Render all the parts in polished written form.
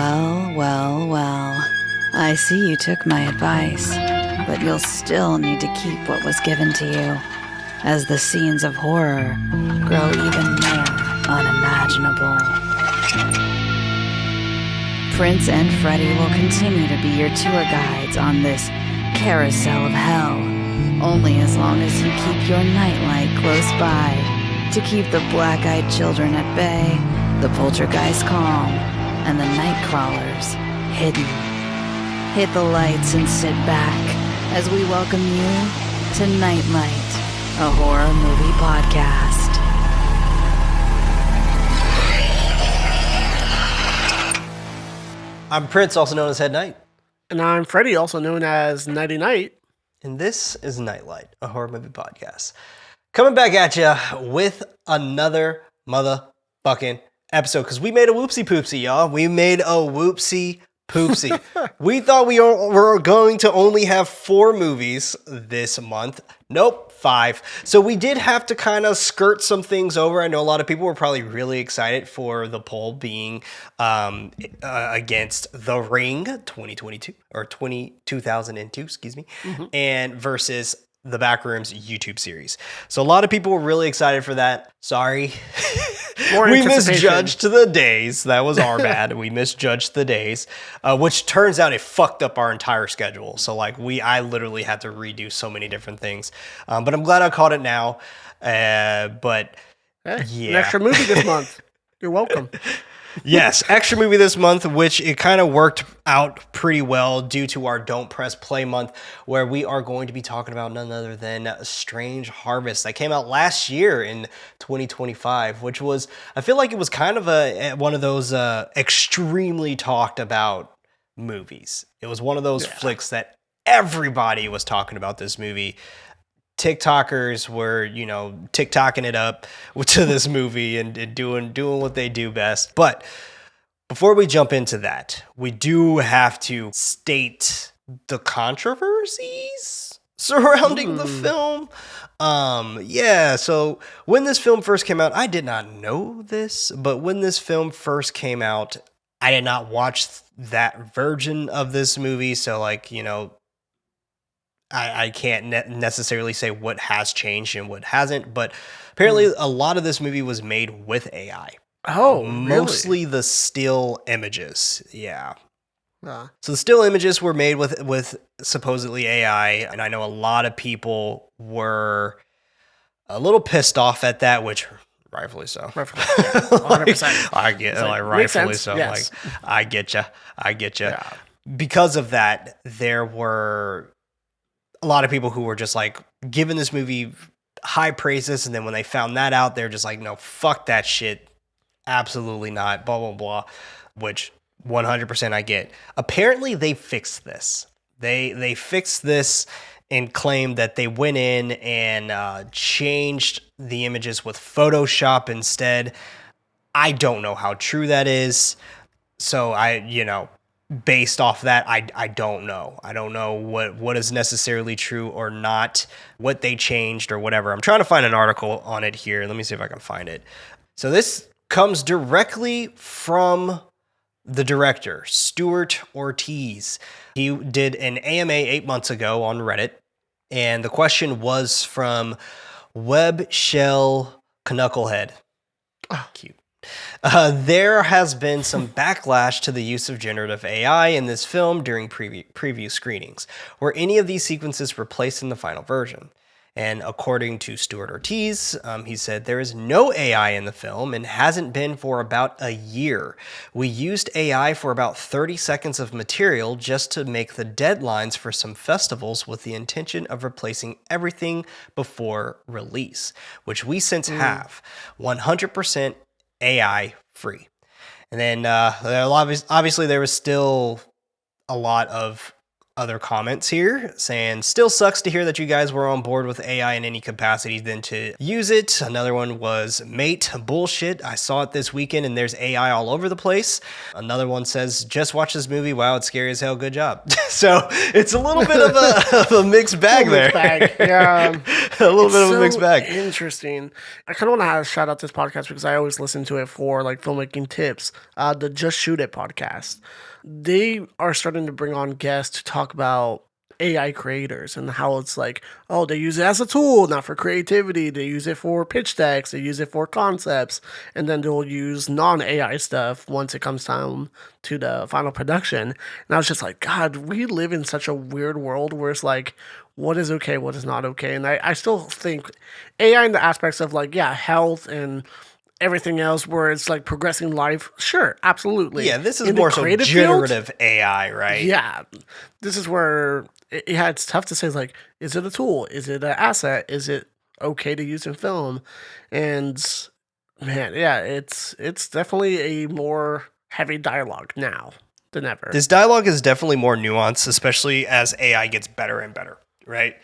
Well. I see you took my advice, but you'll still need to keep what was given to you, as the scenes of horror grow even more unimaginable. Prince and Freddy will continue to be your tour guides on this carousel of hell, only as long as you keep your nightlight close by to keep the black-eyed children at bay, the poltergeist calm, and the night crawlers hidden. Hit the lights and sit back as we welcome you to Nightlight, a horror movie podcast. I'm Prince, also known as Head Knight. And I'm Freddy, also known as Nighty Night. And this is Nightlight, a horror movie podcast. Coming back at you with another motherfucking episode, because we made a whoopsie poopsie, y'all. We made a whoopsie poopsie. We thought we were going to only have 4 movies this month. Nope, 5. So we did have to kind of skirt some things over. I know a lot of people were probably really excited for the poll being against The Ring 2022 or 2002, excuse me, and versus the Backrooms YouTube series. So a lot of people were really excited for that. Sorry. We misjudged the days. That was our bad. We misjudged the days, which turns out it fucked up our entire schedule. So I literally had to redo so many different things. But I'm glad I caught it now. But Hey, yeah. An extra movie this month. You're welcome. Yes, extra movie this month, which it kind of worked out pretty well due to our Don't Press Play month, where we are going to be talking about none other than Strange Harvest that came out last year in 2025, which was, I feel like it was kind of one of those extremely talked about movies. It was one of those flicks that everybody was talking about this movie. TikTokers were, TikToking it up to this movie and doing what they do best. But before we jump into that, we do have to state the controversies surrounding the film. So when this film first came out, I did not know this, but when this film first came out, I did not watch that version of this movie. So I can't necessarily say what has changed and what hasn't, but apparently a lot of this movie was made with AI. Oh, mostly really? The still images. Yeah. Uh, So the still images were made with supposedly AI, and I know a lot of people were a little pissed off at that, which rightfully so. 100%. I get It's like makes rightfully sense, so. yes. I get you. Yeah. Because of that, there were a lot of people who were just giving this movie high praises, and then when they found that out, they're just like, no, fuck that shit, absolutely not, blah blah blah, which 100% I get. Apparently they fixed this. They fixed this and claimed that they went in and changed the images with Photoshop instead. I don't know how true that is, so based off that, I don't know. I don't know what is necessarily true or not, what they changed or whatever. I'm trying to find an article on it here. Let me see if I can find it. So this comes directly from the director, Stuart Ortiz. He did an AMA 8 months ago on Reddit, and the question was from Web Shell Knucklehead. Oh, cute. There has been some backlash to the use of generative AI in this film during preview screenings. Were any of these sequences replaced in the final version? And according to Stuart Ortiz, he said, there is no AI in the film and hasn't been for about a year. We used AI for about 30 seconds of material just to make the deadlines for some festivals with the intention of replacing everything before release, which we since have 100% AI free. And then obviously there was still a lot of other comments here saying, still sucks to hear that you guys were on board with AI in any capacity than to use it. Another one was, mate, bullshit. I saw it this weekend and there's AI all over the place. Another one says, just watch this movie. Wow, it's scary as hell. Good job. So it's a little bit of a mixed bag there. Yeah. A little bit of a mixed bag. Interesting. I kind of want to shout out this podcast because I always listen to it for like filmmaking tips. The Just Shoot It podcast. They are starting to bring on guests to talk about AI creators and how it's like, oh, they use it as a tool, not for creativity. They use it for pitch decks. They use it for concepts. And then they'll use non-AI stuff once it comes down to the final production. And I was just like, God, we live in such a weird world where it's like, what is okay, what is not okay. And I still think AI in the aspects of like, yeah, health and everything else where it's like progressing life. Sure, absolutely. Yeah, this is more so generative AI, right? Yeah. This is where it's tough to say, like, is it a tool? Is it an asset? Is it okay to use in film? And man, yeah, it's definitely a more heavy dialogue now than ever. This dialogue is definitely more nuanced, especially as AI gets better and better, right?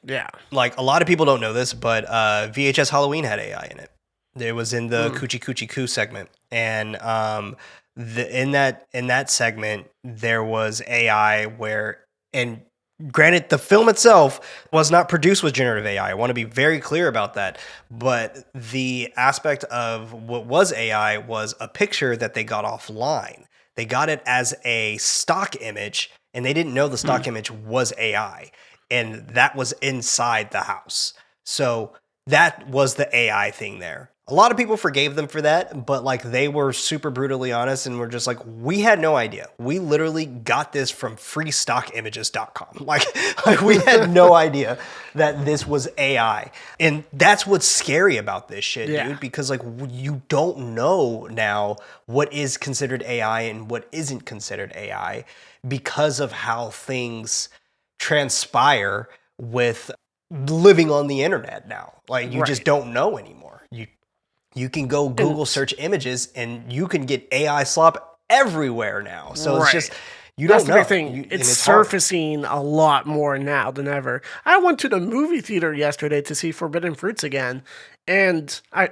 Yeah. Like, a lot of people don't know this, but VHS Halloween had AI in it. It was in the Coochie Coochie Coo segment, and in that segment there was AI where, and granted, the film itself was not produced with generative AI. I want to be very clear about that. But the aspect of what was AI was a picture that they got offline. They got it as a stock image, and they didn't know the stock image was AI, and that was inside the house. So that was the AI thing there. A lot of people forgave them for that, but like they were super brutally honest and were just like, we had no idea. We literally got this from freestockimages.com. Like we had no idea that this was AI. And that's what's scary about this shit, dude, because like you don't know now what is considered AI and what isn't considered AI because of how things transpire with living on the internet now. Like you just don't know anymore. You can go Google search images and you can get AI slop everywhere now. So it's just, you don't know. That's the big thing. It's surfacing a lot more now than ever. I went to the movie theater yesterday to see Forbidden Fruits again. And my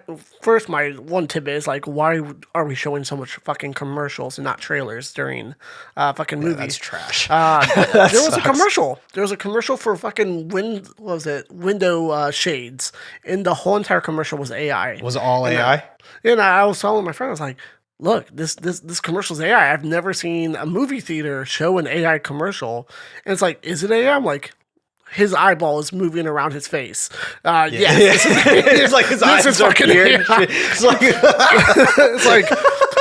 one tip is like, why are we showing so much fucking commercials and not trailers during fucking movies? That's trash. There was a commercial. There was a commercial for fucking window shades, and the whole entire commercial was AI. Was it all AI? And I was telling my friend, I was like, look, this commercial's AI. I've never seen a movie theater show an AI commercial. And it's like, is it AI? I'm like, his eyeball is moving around his face. It's like his eyes are weird.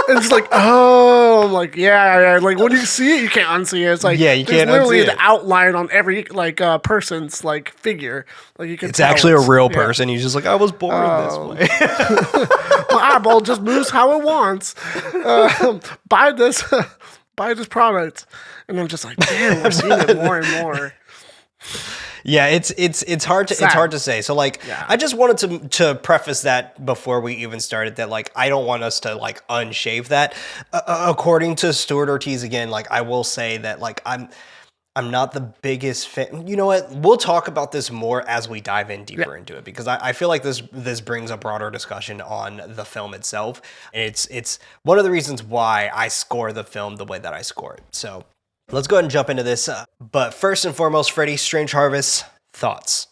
It's like, oh, I'm like, yeah. Like when you see it, you can't unsee it. It's like, you can't literally unsee the it. outline on every like person's like figure. Like you can. It's actually a real person. He's just like, I was born this way. My eyeball just moves how it wants. Buy this product, and I'm just like, damn, we're seeing it more and more. Yeah, it's hard to say. So like, I just wanted to preface that before we even started that like I don't want us to like unshave that. According to Stuart Ortiz again, like I will say that like I'm not the biggest fan. You know what? We'll talk about this more as we dive in deeper into it because I feel like this brings a broader discussion on the film itself. And it's one of the reasons why I score the film the way that I score it. So let's go ahead and jump into this. But first and foremost, Freddie, Strange Harvest, thoughts?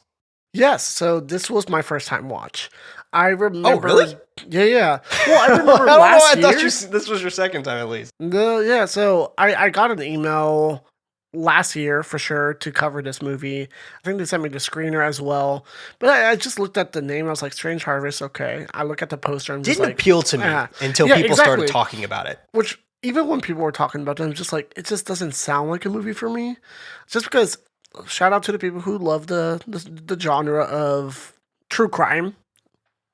Yes. So this was my first time watch. I remember. Oh, really? Yeah. Well, I remember last year. I thought this was your second time at least. No, yeah. So I got an email last year for sure to cover this movie. I think they sent me the screener as well. But I just looked at the name. I was like, Strange Harvest. Okay. I look at the poster and didn't appeal to me until people started talking about it. Which even when people were talking about it, I'm just like, it just doesn't sound like a movie for me. Just because, shout out to the people who love the genre of true crime.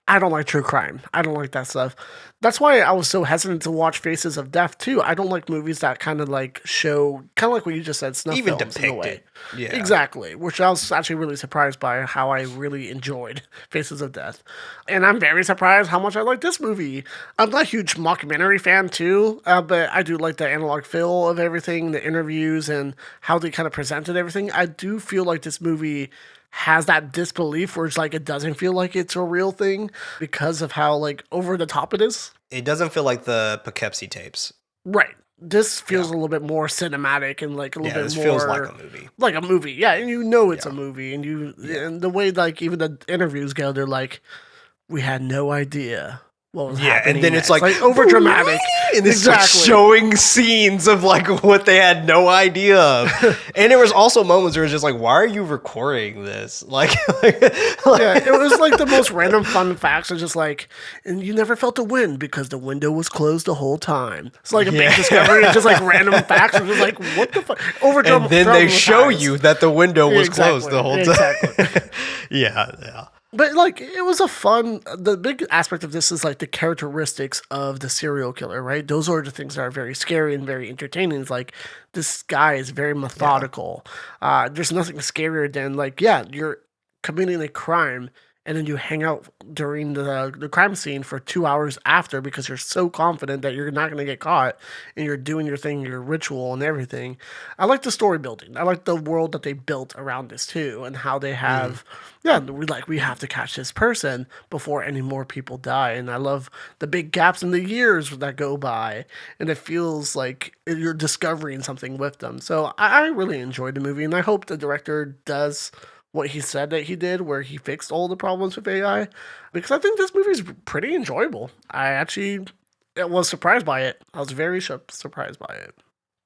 I don't like true crime. I don't like that stuff. That's why I was so hesitant to watch Faces of Death too. I don't like movies that kind of like show, kind of like what you just said, snuff Even films in a depict way. it. Yeah. Exactly. Which I was actually really surprised by how I really enjoyed Faces of Death, and I'm very surprised how much I like this movie. I'm not a huge mockumentary fan too, but I do like the analog feel of everything, the interviews, and how they kind of presented everything. I do feel like this movie has that disbelief where it's like it doesn't feel like it's a real thing because of how like over the top it is. It doesn't feel like the Poughkeepsie tapes. Right. This feels a little bit more cinematic and like a little bit this more feels like a movie. Like a movie, yeah, and you know it's a movie, and and the way like even the interviews go, they're like, we had no idea what was happening. And then next. it's like over dramatic, and it's like showing scenes of like what they had no idea of. And there was also moments where it's just like, why are you recording this? Like yeah, it was like the most random fun facts. It's just like, and you never felt the wind because the window was closed the whole time. It's like a big discovery. It's just like random facts. It's just like, what the fuck? And then they show you that the window was closed the whole time. Exactly. yeah. But like it was a fun. The big aspect of this is like the characteristics of the serial killer, right? Those are the things that are very scary and very entertaining. It's like this guy is very methodical. There's nothing scarier than like you're committing a crime and then you hang out during the crime scene for 2 hours after because you're so confident that you're not going to get caught and you're doing your thing, your ritual and everything. I like the story building. I like the world that they built around this too and how they have, we have to catch this person before any more people die. And I love the big gaps in the years that go by and it feels like you're discovering something with them. So I really enjoyed the movie and I hope the director does what he said that he did, where he fixed all the problems with AI, because I think this movie is pretty enjoyable. I was surprised by it. I was very surprised by it.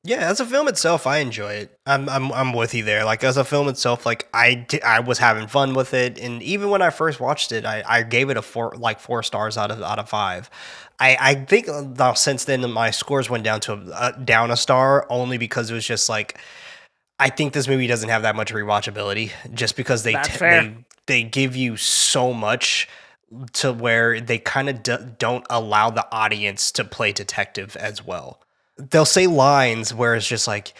Yeah, as a film itself, I enjoy it. I'm with you there. Like as a film itself, like I was having fun with it, and even when I first watched it, I gave it a 4 stars out of 5. I think since then my scores went down to down a star only because it was just like, I think this movie doesn't have that much rewatchability just because they give you so much to where they kind of don't allow the audience to play detective as well. They'll say lines where it's just like,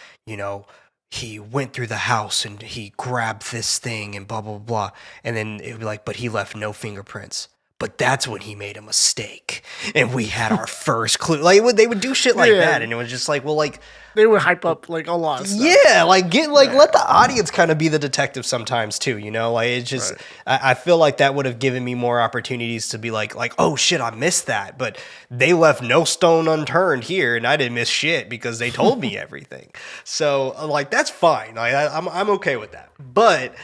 he went through the house and he grabbed this thing and blah, blah, blah. And then it would be like, but he left no fingerprints. But that's when he made a mistake. And we had our first clue. Like they would do shit like that. And it was just like, well, like, they would hype up like a lot of stuff. Yeah, like let the audience kind of be the detective sometimes too, Like it's just I feel like that would have given me more opportunities to be like, oh shit, I missed that. But they left no stone unturned here and I didn't miss shit because they told me everything. So like that's fine. Like I'm okay with that. But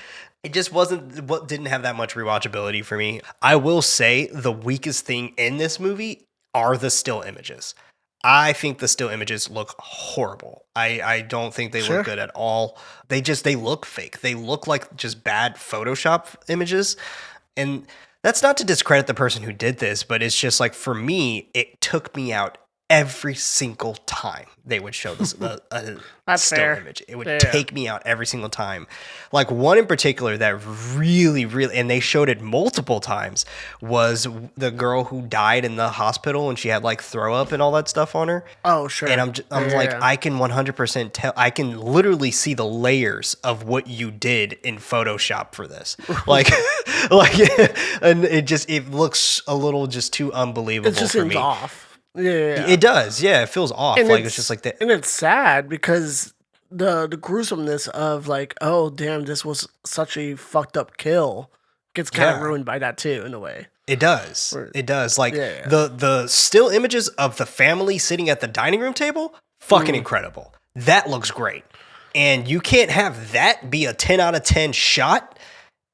it just didn't have that much rewatchability for me. I will say the weakest thing in this movie are the still images. I think the still images look horrible. I don't think they look good at all. They look fake. They look like just bad Photoshop images. And that's not to discredit the person who did this, but it's just like, for me, it took me out every single time they would show this still image. It would take me out every single time. Like one in particular that really, and they showed it multiple times, was the girl who died in the hospital and she had like throw up and all that stuff on her. Oh, sure. And I'm like, I can 100% tell. I can literally see the layers of what you did in Photoshop for this. Like, and it looks a little just too unbelievable for me. It just seems off. Yeah, it does. Yeah, it feels off. And like it's just like that, and it's sad because the gruesomeness of like, oh damn, this was such a fucked up kill gets kind of ruined by that too in a way. It does. It does. Like the still images of the family sitting at the dining room table, fucking incredible. That looks great, and you can't have that be a 10 out of 10 shot,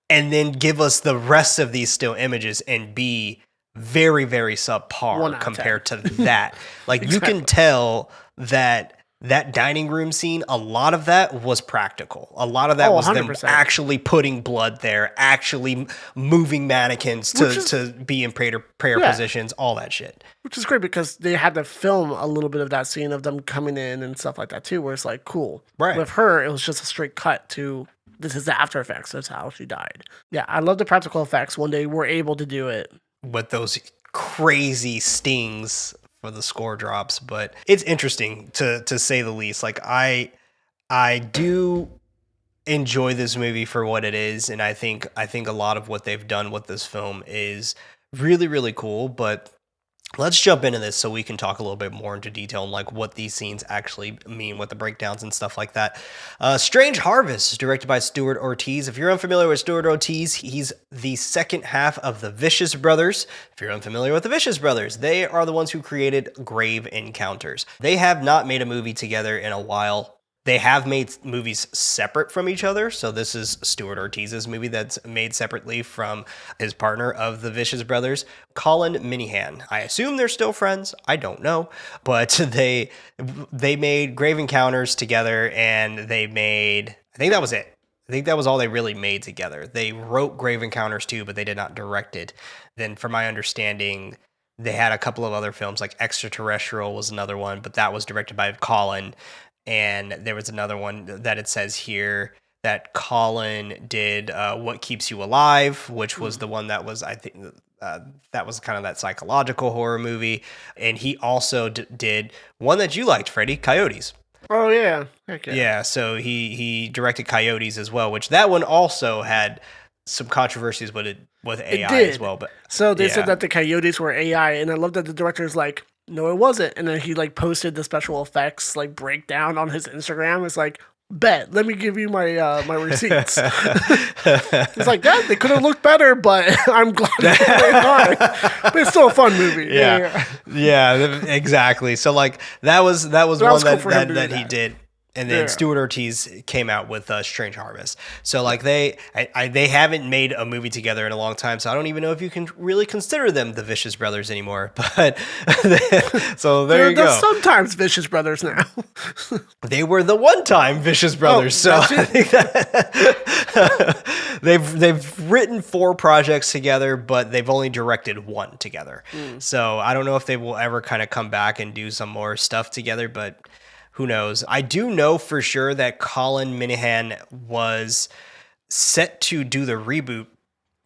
and then give us the rest of these still images and be very, very subpar compared to that. Like exactly. You can tell that dining room scene, a lot of that was practical. A lot of that was 100%. Them actually putting blood there, actually moving mannequins to be in prayer positions, all that shit. Which is great because they had to film a little bit of that scene of them coming in and stuff like that too, where it's like, cool. Right. With her, it was just a straight cut to, this is the after effects. That's how she died. Yeah, I love the practical effects when they were able to do it. with those crazy stings for the score drops. But it's interesting to say the least. Like I do enjoy this movie for what it is, and I think a lot of what they've done with this film is really, really cool. But let's jump into this so we can talk a little bit more into detail on like what these scenes actually mean with the breakdowns and stuff like that. Strange Harvest, directed by Stuart Ortiz. If you're unfamiliar with Stuart Ortiz, he's the second half of the Vicious Brothers. If you're unfamiliar with the Vicious Brothers, they are the ones who created Grave Encounters. They have not made a movie together in a while. They have made movies separate from each other. So this is Stuart Ortiz's movie that's made separately from his partner of the Vicious Brothers, Colin Minihan. I assume they're still friends. I don't know. But they made Grave Encounters together, and they made, I think that was it. I think that was all they really made together. They wrote Grave Encounters too, but they did not direct it. Then from my understanding, they had a couple of other films, like Extraterrestrial was another one, but that was directed by Colin. And there was another one that it says here that Colin did, What Keeps You Alive, which was the one that was, I think, that was kind of that psychological horror movie. And he also did one that you liked, Freddie, Coyotes. Oh, yeah. Heck yeah. Yeah, so he directed Coyotes as well, which that one also had some controversies with AI as well. But so they said that the Coyotes were AI, and I love that the director's like, no, it wasn't. And then he like posted the special effects like breakdown on his Instagram. It's like, bet, let me give you my my receipts. It's like that. They could have looked better, but I'm glad they are. But it's still a fun movie. Yeah, exactly. So like that was one cool that he did. And then Stuart Ortiz came out with Strange Harvest. So like they haven't made a movie together in a long time. So I don't even know if you can really consider them the Vicious Brothers anymore. But so there you go. They're sometimes Vicious Brothers now. They were the one-time Vicious Brothers. So I think that they've written 4 projects together, but they've only directed 1 together. So I don't know if they will ever kind of come back and do some more stuff together, but who knows? I do know for sure that Colin Minihan was set to do the reboot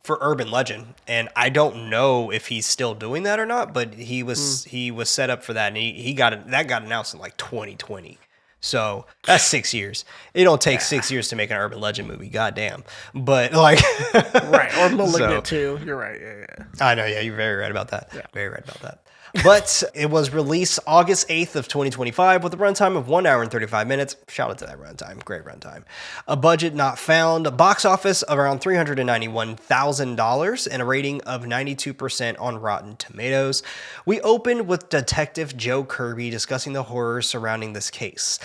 for Urban Legend, and I don't know if he's still doing that or not. But he was set up for that, and he got announced in like 2020. So that's 6 years. It don't take 6 years to make an Urban Legend movie. Goddamn. But like, right, or Malignant too. You're right. Yeah. I know. Yeah, you're very right about that. Yeah. Very right about that. But it was released August 8th of 2025 with a runtime of 1 hour and 35 minutes. Shout out to that runtime. Great runtime. A budget not found. A box office of around $391,000 and a rating of 92% on Rotten Tomatoes. We opened with Detective Joe Kirby discussing the horrors surrounding this case.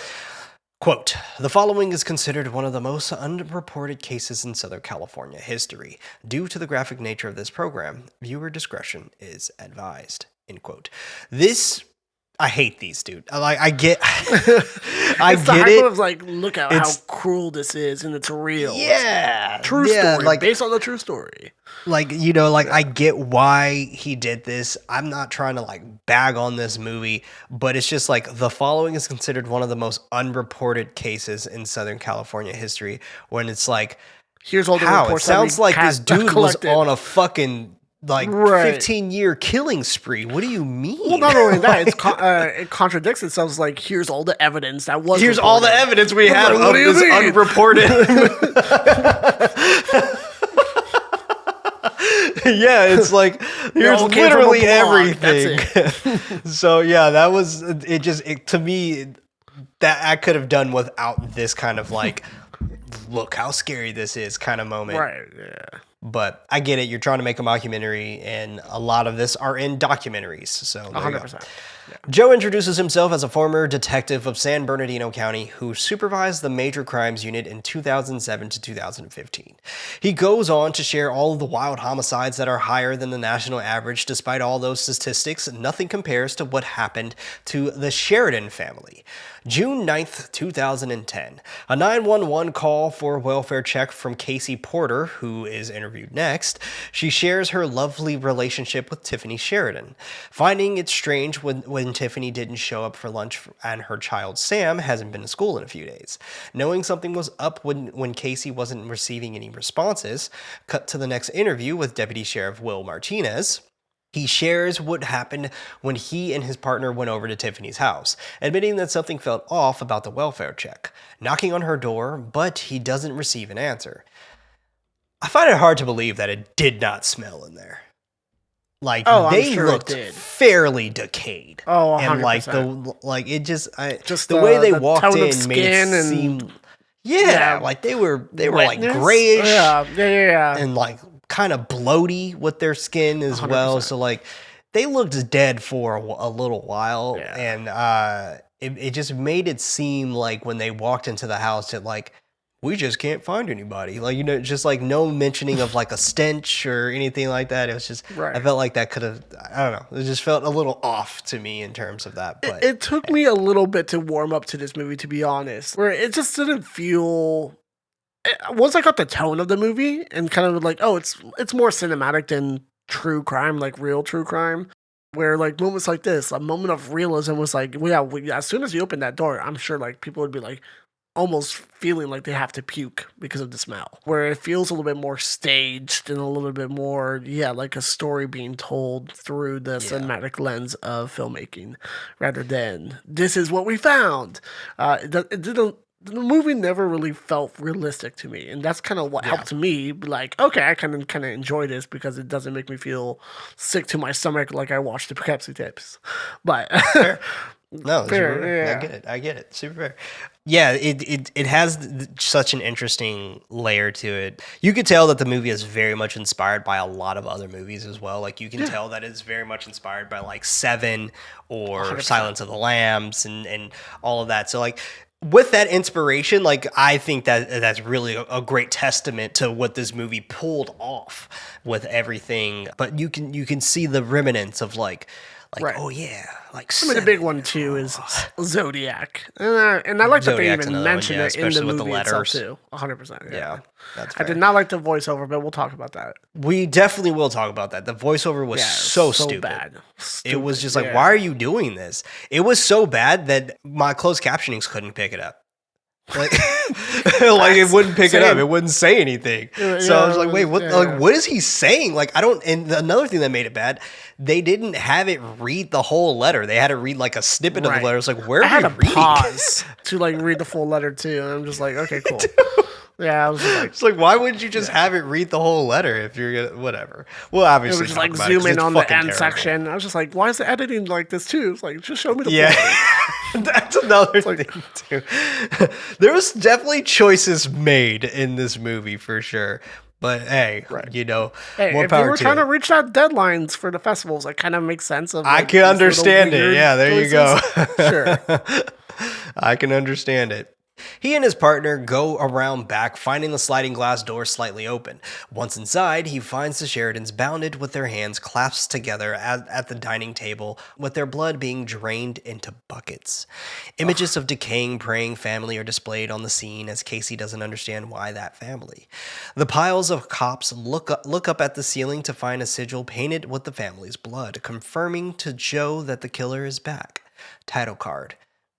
Quote, the following is considered one of the most unreported cases in Southern California history. Due to the graphic nature of this program, viewer discretion is advised. End quote. I hate these, dude. I get it. Of like, look at how cruel this is, and it's real. Yeah, it's true story, like based on the true story. Like I get why he did this. I'm not trying to like bag on this movie, but it's just like the following is considered one of the most unreported cases in Southern California history. When it's like, here's all the reports. It sounds like this dude was on a fucking 15-year killing spree. What do you mean? Well, not only that, it contradicts itself. It's like, here's all the evidence that was. Here's reported. all the evidence we have of this unreported. Yeah, it's like here's literally everything. That's it. So yeah, that was it. To me, that I could have done without this kind of like, look how scary this is kind of moment. Right. Yeah. But I get it. You're trying to make a mockumentary, and a lot of this are in documentaries. So 100%. Yeah. Joe introduces himself as a former detective of San Bernardino County who supervised the Major Crimes Unit in 2007 to 2015. He goes on to share all of the wild homicides that are higher than the national average. Despite all those statistics, nothing compares to what happened to the Sheridan family. June 9th, 2010. A 911 call for a welfare check from Casey Porter, who is interviewed next. She shares her lovely relationship with Tiffany Sheridan. Finding it strange when Tiffany didn't show up for lunch and her child Sam hasn't been to school in a few days. Knowing something was up when Casey wasn't receiving any responses, cut to the next interview with Deputy Sheriff Will Martinez. He shares what happened when he and his partner went over to Tiffany's house, admitting that something felt off about the welfare check, knocking on her door, but he doesn't receive an answer. I find it hard to believe that it did not smell in there. Like, Oh, I'm they sure it looked did. fairly decayed. Oh, and like 100%. the way they the walked tone of in made it skin and- seem Yeah, like they were like Wetness? grayish Yeah. and like kind of bloaty with their skin as well. 100%. So like they looked dead for a little while, Yeah. and it just made it seem like when they walked into the house that like we just can't find anybody. Like, you know, just like no mentioning of like a stench or anything like that. It was just Right. I felt like that could have, I don't know. It just felt a little off to me in terms of that. But It took me a little bit to warm up to this movie, to be honest, where it just didn't feel. Once I got the tone of the movie and kind of like, oh, it's more cinematic than true crime, like real true crime, where like moments like this, a moment of realism was like, well, yeah, as soon as you open that door, I'm sure like people would be like almost feeling like they have to puke because of the smell. Where it feels a little bit more staged and a little bit more, like a story being told through the cinematic lens of filmmaking, rather than this is what we found. It didn't. The movie never really felt realistic to me, and that's kind of what helped me be like, okay, I kind of enjoy this because it doesn't make me feel sick to my stomach like I watched the Poughkeepsie Tapes. But fair. No, fair, yeah. I get it. Super fair. Yeah, it has such an interesting layer to it. You could tell that the movie is very much inspired by a lot of other movies as well. Like you can tell that it's very much inspired by like Seven or 100%. Silence of the Lambs and all of that. So like with that inspiration, like I think that that's really a great testament to what this movie pulled off with everything. But you can see the remnants of like Right. oh yeah, like I mean, the big one too is Zodiac, and I like that they Zodiac's even another one, mentioned yeah, it in the especially with the movie itself letters. too. 100%. Yeah, that's I fair. did not like the voiceover, but we'll talk about that. We definitely will talk about that. The voiceover was Yeah, so so stupid. bad. It was Stupid, just like, yeah. why are you doing this? It was so bad that my closed captionings couldn't pick it up. Like, like it wouldn't pick it up. Same. It wouldn't say anything. So I was like, wait, what? Like, what is he saying? Like, I don't. And another thing that made it bad, they didn't have it read the whole letter. They had to read like a snippet of Right. the letter. It's like, where I are had we to reading? pause to like read the full letter too, and I'm just like, okay, cool. Yeah, I was just like, It's like, why wouldn't you just have it read the whole letter if you're gonna, whatever? Well, obviously, it was just talk like about it 'cause zoom in it's on the fucking end terrible. section. I was just like, why is the editing like this too? It's like, just show me the full Yeah, letter. that's another thing too. There was definitely choices made in this movie for sure. But hey, you know, Hey, more if you power were to trying it. to reach that deadlines for the festivals, it kind of makes sense of. I like, can these little understand it. weird Yeah, there you go. choices. Sure. I can understand it. He and his partner go around back, finding the sliding glass door slightly open. Once inside, he finds the Sheridans bounded with their hands clasped together at the dining table, with their blood being drained into buckets. Images of decaying, praying family are displayed on the scene as Casey doesn't understand why that family. The piles of cops look up at the ceiling to find a sigil painted with the family's blood, confirming to Joe that the killer is back. Title card.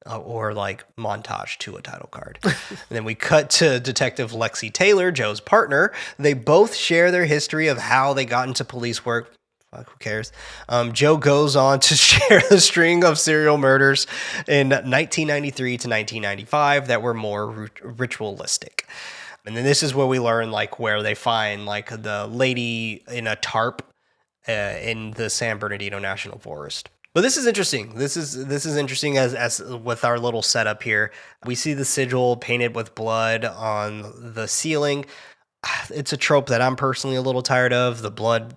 Or like montage to a title card. And then we cut to Detective Lexi Taylor, Joe's partner. They both share their history of how they got into police work. Fuck, who cares? Joe goes on to share the string of serial murders in 1993 to 1995 that were more ritualistic. And then this is where we learn like where they find like the lady in a tarp in the San Bernardino National Forest. But this is interesting. This is interesting as with our little setup here. We see the sigil painted with blood on the ceiling. It's a trope that I'm personally a little tired of. The blood,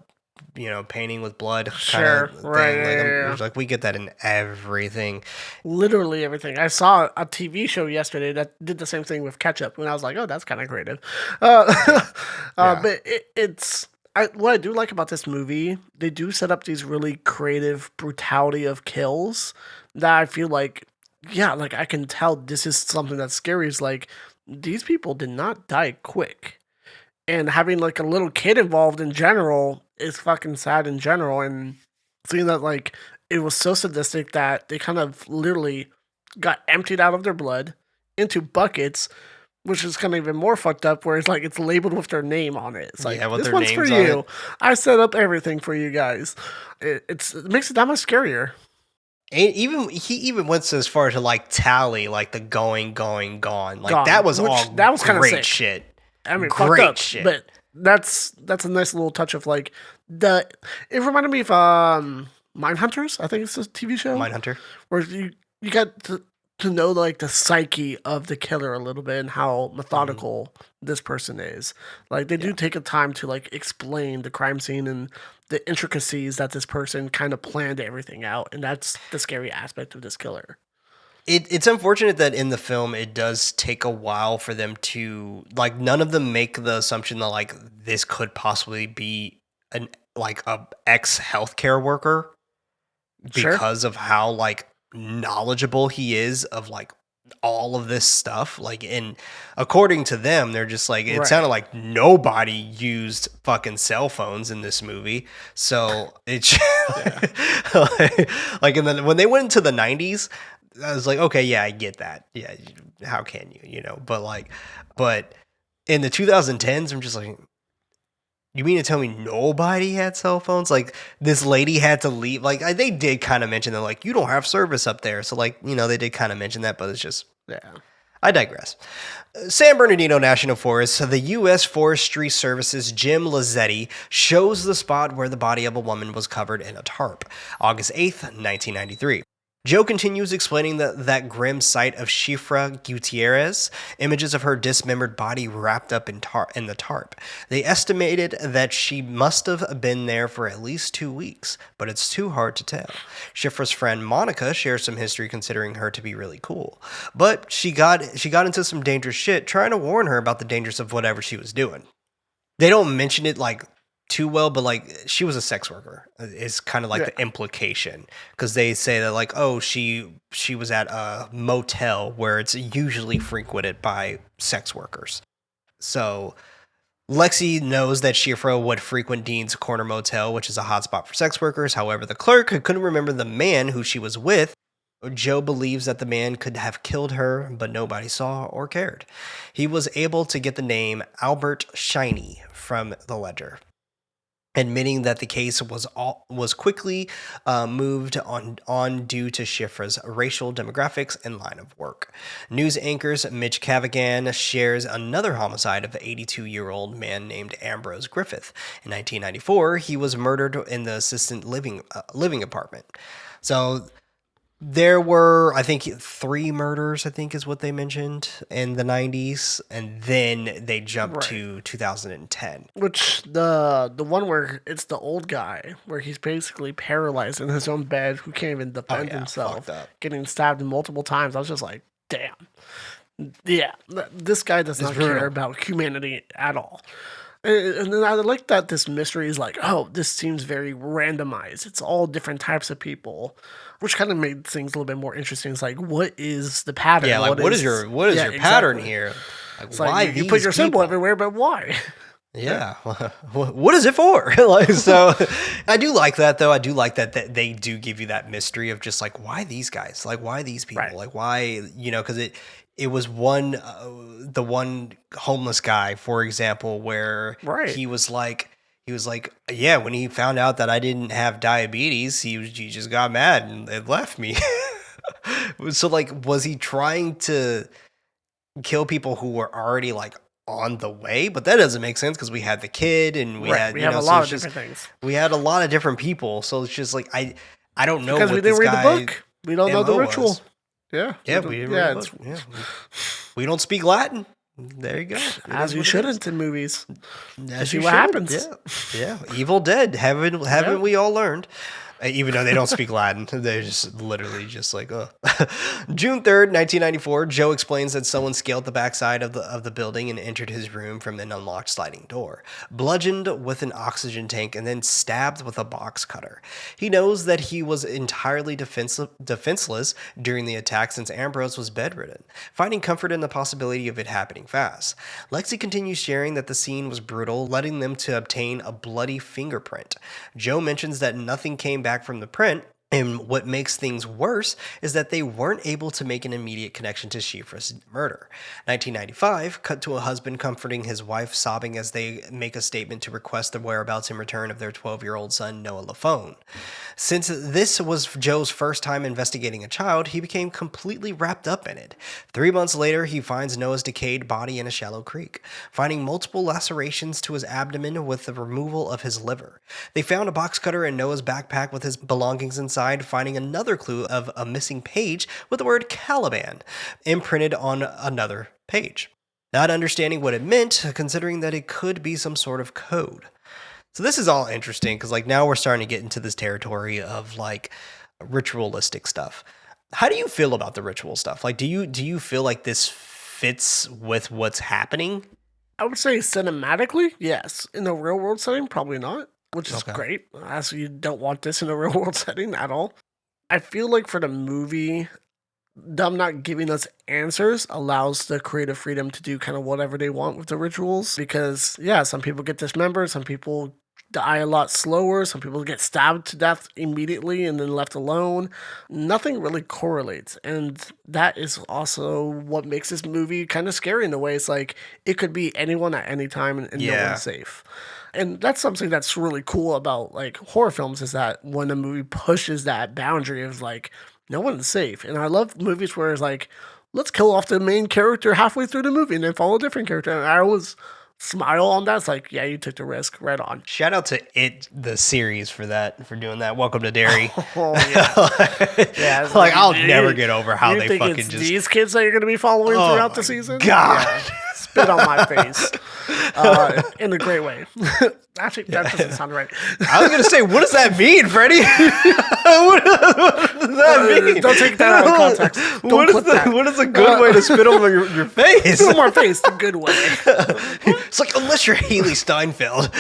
painting with blood Sure, kind of right, thing. yeah. Like we get that in everything. Literally everything. I saw a TV show yesterday that did the same thing with ketchup, and I was like, oh, that's kind of creative. But it's. What I do like about this movie, they do set up these really creative brutality of kills that I feel like, like I can tell this is something that's scary. Is like, these people did not die quick. And having like a little kid involved in general is fucking sad in general. And seeing that like it was so sadistic that they kind of literally got emptied out of their blood into buckets, which is kind of even more fucked up, where it's like it's labeled with their name on it. It's like, with this their one's for names on you. it. I set up everything for you guys. It makes it that much scarier. And he even went as far to like tally like the gone. Like Gone, that was which- all that was kinda great sick. shit. I mean, Great fucked up, shit. but that's a nice little touch of like it reminded me of Mindhunters, I think it's a TV show. Mindhunter. Where you got to know like the psyche of the killer a little bit and how methodical this person is. Like they do take a time to like explain the crime scene and the intricacies that this person kind of planned everything out, and that's the scary aspect of this killer. It's unfortunate that in the film it does take a while for them to like none of them make the assumption that like this could possibly be an like a ex healthcare worker Sure. because of how like knowledgeable he is of like all of this stuff. Like, and according to them, they're just like it Right. sounded like nobody used fucking cell phones in this movie. So it's like, and then when they went into the 90s, I was like, okay, yeah, I get that. Yeah, how can you, but in the 2010s, I'm just like, you mean to tell me nobody had cell phones? Like this lady had to leave. Like they did kind of mention that, like you don't have service up there. So like they did kind of mention that, but it's just I digress. San Bernardino National Forest, the U.S. Forestry Service's Jim Lazzetti shows the spot where the body of a woman was covered in a tarp. August 8th, 1993. Joe continues explaining that grim sight of Shifra Gutierrez, images of her dismembered body wrapped up in the tarp. They estimated that she must have been there for at least 2 weeks, but it's too hard to tell. Shifra's friend Monica shares some history considering her to be really cool, but she got into some dangerous shit trying to warn her about the dangers of whatever she was doing. They don't mention it like too well, but like she was a sex worker is kind of like the implication, because they say that like, oh, she was at a motel where it's usually frequented by sex workers. So Lexi knows that Shifra would frequent Dean's Corner Motel, which is a hotspot for sex workers. However, the clerk couldn't remember the man who she was with. Joe believes that the man could have killed her, but nobody saw or cared. He was able to get the name Albert Shiney from the ledger, admitting that the case was quickly moved on due to Shifra's racial demographics and line of work. News anchors Mitch Cavaghan shares another homicide of an 82-year-old man named Ambrose Griffith. In 1994, he was murdered in the assisted living apartment. So there were, I think, 3 murders, I think is what they mentioned, in the 90s, and then they jumped to 2010. Which, the one where it's the old guy, where he's basically paralyzed in his own bed, who can't even defend himself, getting stabbed multiple times. I was just like, damn. Yeah, this guy does not care about humanity at all. And then I like that this mystery is like, oh, this seems very randomized. It's all different types of people, which kind of made things a little bit more interesting. It's like, what is the pattern? Yeah, like what is your pattern here? Like, it's why like, you put your symbol everywhere, but why? Yeah, what is it for? Like, so I do like that, though. I do like that they do give you that mystery of just like, why these guys? Like, why these people? Like, why, because it was the one homeless guy, for example, where he was like, yeah, when he found out that I didn't have diabetes, he just got mad and left me. So like, was he trying to kill people who were already like on the way? But that doesn't make sense, because we had the kid and we had a lot of different things. We had a lot of different people, so it's just like I don't know, because what we didn't read the book. We don't know the MO ritual. was. Yeah, we didn't read the book. We don't speak Latin. There you go. As you shouldn't in movies. As see what happens. Yeah. Evil Dead. Haven't we all learned? Even though they don't speak Latin, they're just literally just like, oh. June 3rd, 1994, Joe explains that someone scaled the backside of the building and entered his room from an unlocked sliding door, bludgeoned with an oxygen tank, and then stabbed with a box cutter. He knows that he was entirely defenseless during the attack, since Ambrose was bedridden, finding comfort in the possibility of it happening fast. Lexi continues sharing that the scene was brutal, letting them to obtain a bloody fingerprint. Joe mentions that nothing came back from the print, And what makes things worse is that they weren't able to make an immediate connection to Shifra's murder. 1995, cut to a husband comforting his wife, sobbing as they make a statement to request the whereabouts and return of their 12-year-old son, Noah Lafone. Since this was Joe's first time investigating a child, he became completely wrapped up in it. 3 months later, he finds Noah's decayed body in a shallow creek, finding multiple lacerations to his abdomen with the removal of his liver. They found a box cutter in Noah's backpack with his belongings inside, finding another clue of a missing page with the word Caliban imprinted on another page. Not understanding what it meant, considering that it could be some sort of code. So this is all interesting because like now we're starting to get into this territory of like ritualistic stuff. How do you feel about the ritual stuff? Like do you feel like this fits with what's happening? I would say cinematically, yes. In the real world setting, probably not, which is Okay. great, as you don't want this in a real world setting at all. I feel like for the movie, them not giving us answers allows the creative freedom to do kind of whatever they want with the rituals. Because, yeah, some people get dismembered, some people die a lot slower, some people get stabbed to death immediately and then left alone. Nothing really correlates. And that is also what makes this movie kind of scary in a way. It's like it could be anyone at any time and no Yeah. one's safe. And that's something that's really cool about like horror films is that when a movie pushes that boundary of like no one's safe. And I love movies where it's like, let's kill off the main character halfway through the movie and then follow a different character. And I always smile on that. It's like, yeah, you took the risk. Right on. Shout out to the series for doing that. Welcome to Derry. Oh, yeah. Yeah, it's Like I'll you- never get over how you they think fucking it's just these kids that you're going to be following Oh throughout my the season? God. Yeah. Spit on my face. In a great way. Actually, that doesn't sound right. I was gonna say, what does that mean, Freddie? what does that mean? Don't take that out of context. Don't clip that. What is a good way to spit on your face? Spit on my face the good way. It's like unless you're Haley Steinfeld.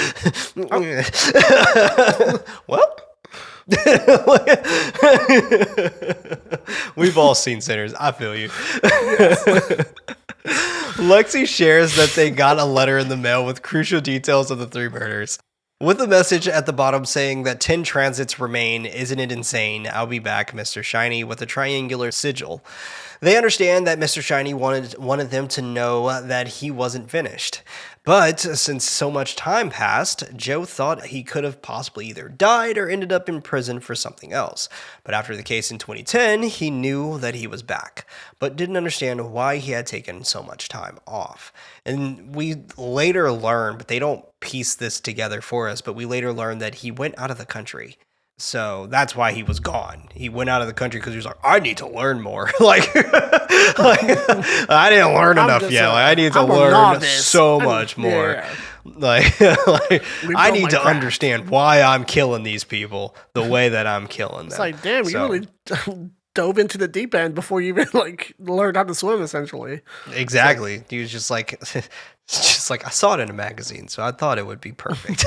Well. We've all seen Sinners. I feel you. Lexi shares that they got a letter in the mail with crucial details of the 3 murders. With a message at the bottom saying that 10 transits remain, isn't it insane? I'll be back, Mr. Shiny, with a triangular sigil. They understand that Mr. Shiny wanted them to know that he wasn't finished. But since so much time passed, Joe thought he could have possibly either died or ended up in prison for something else. But after the case in 2010, he knew that he was back, but didn't understand why he had taken so much time off. And we later learned, but they don't piece this together for us, but we later learned that he went out of the country. So that's why he was gone. He went out of the country because he was like, I need to learn more. like, I didn't learn enough yet. I need to learn so much more. Yeah. Like I need to understand why I'm killing these people the way that I'm killing them. It's like, damn, you really dove into the deep end before you even like learned how to swim, essentially. Exactly. He was just like, I saw it in a magazine, so I thought it would be perfect.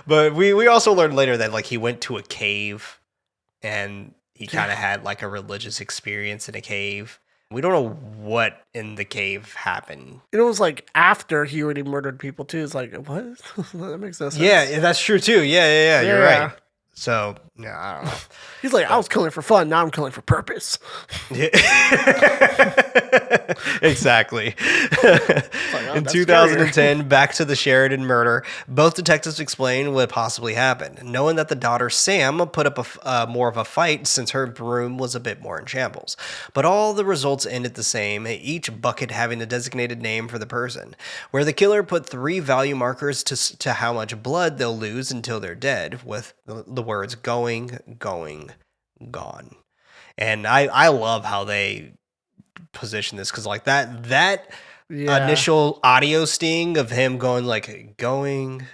But we also learned later that like he went to a cave and he kind of had like a religious experience in a cave. We don't know what in the cave happened. It was like after he already murdered people too. It's like, what? That makes no sense. Yeah, that's true too. Yeah, you're right. So, yeah, I don't know. He's like, I was killing for fun. Now I'm killing for purpose. Exactly. oh, In that's 2010, back to the Sheridan murder, both detectives explain what possibly happened, knowing that the daughter Sam put up more of a fight since her room was a bit more in shambles. But all the results ended the same, each bucket having a designated name for the person, where the killer put 3 value markers to how much blood they'll lose until they're dead, with the words going, gone. And I love how they position this, because like that initial audio sting of him going like going,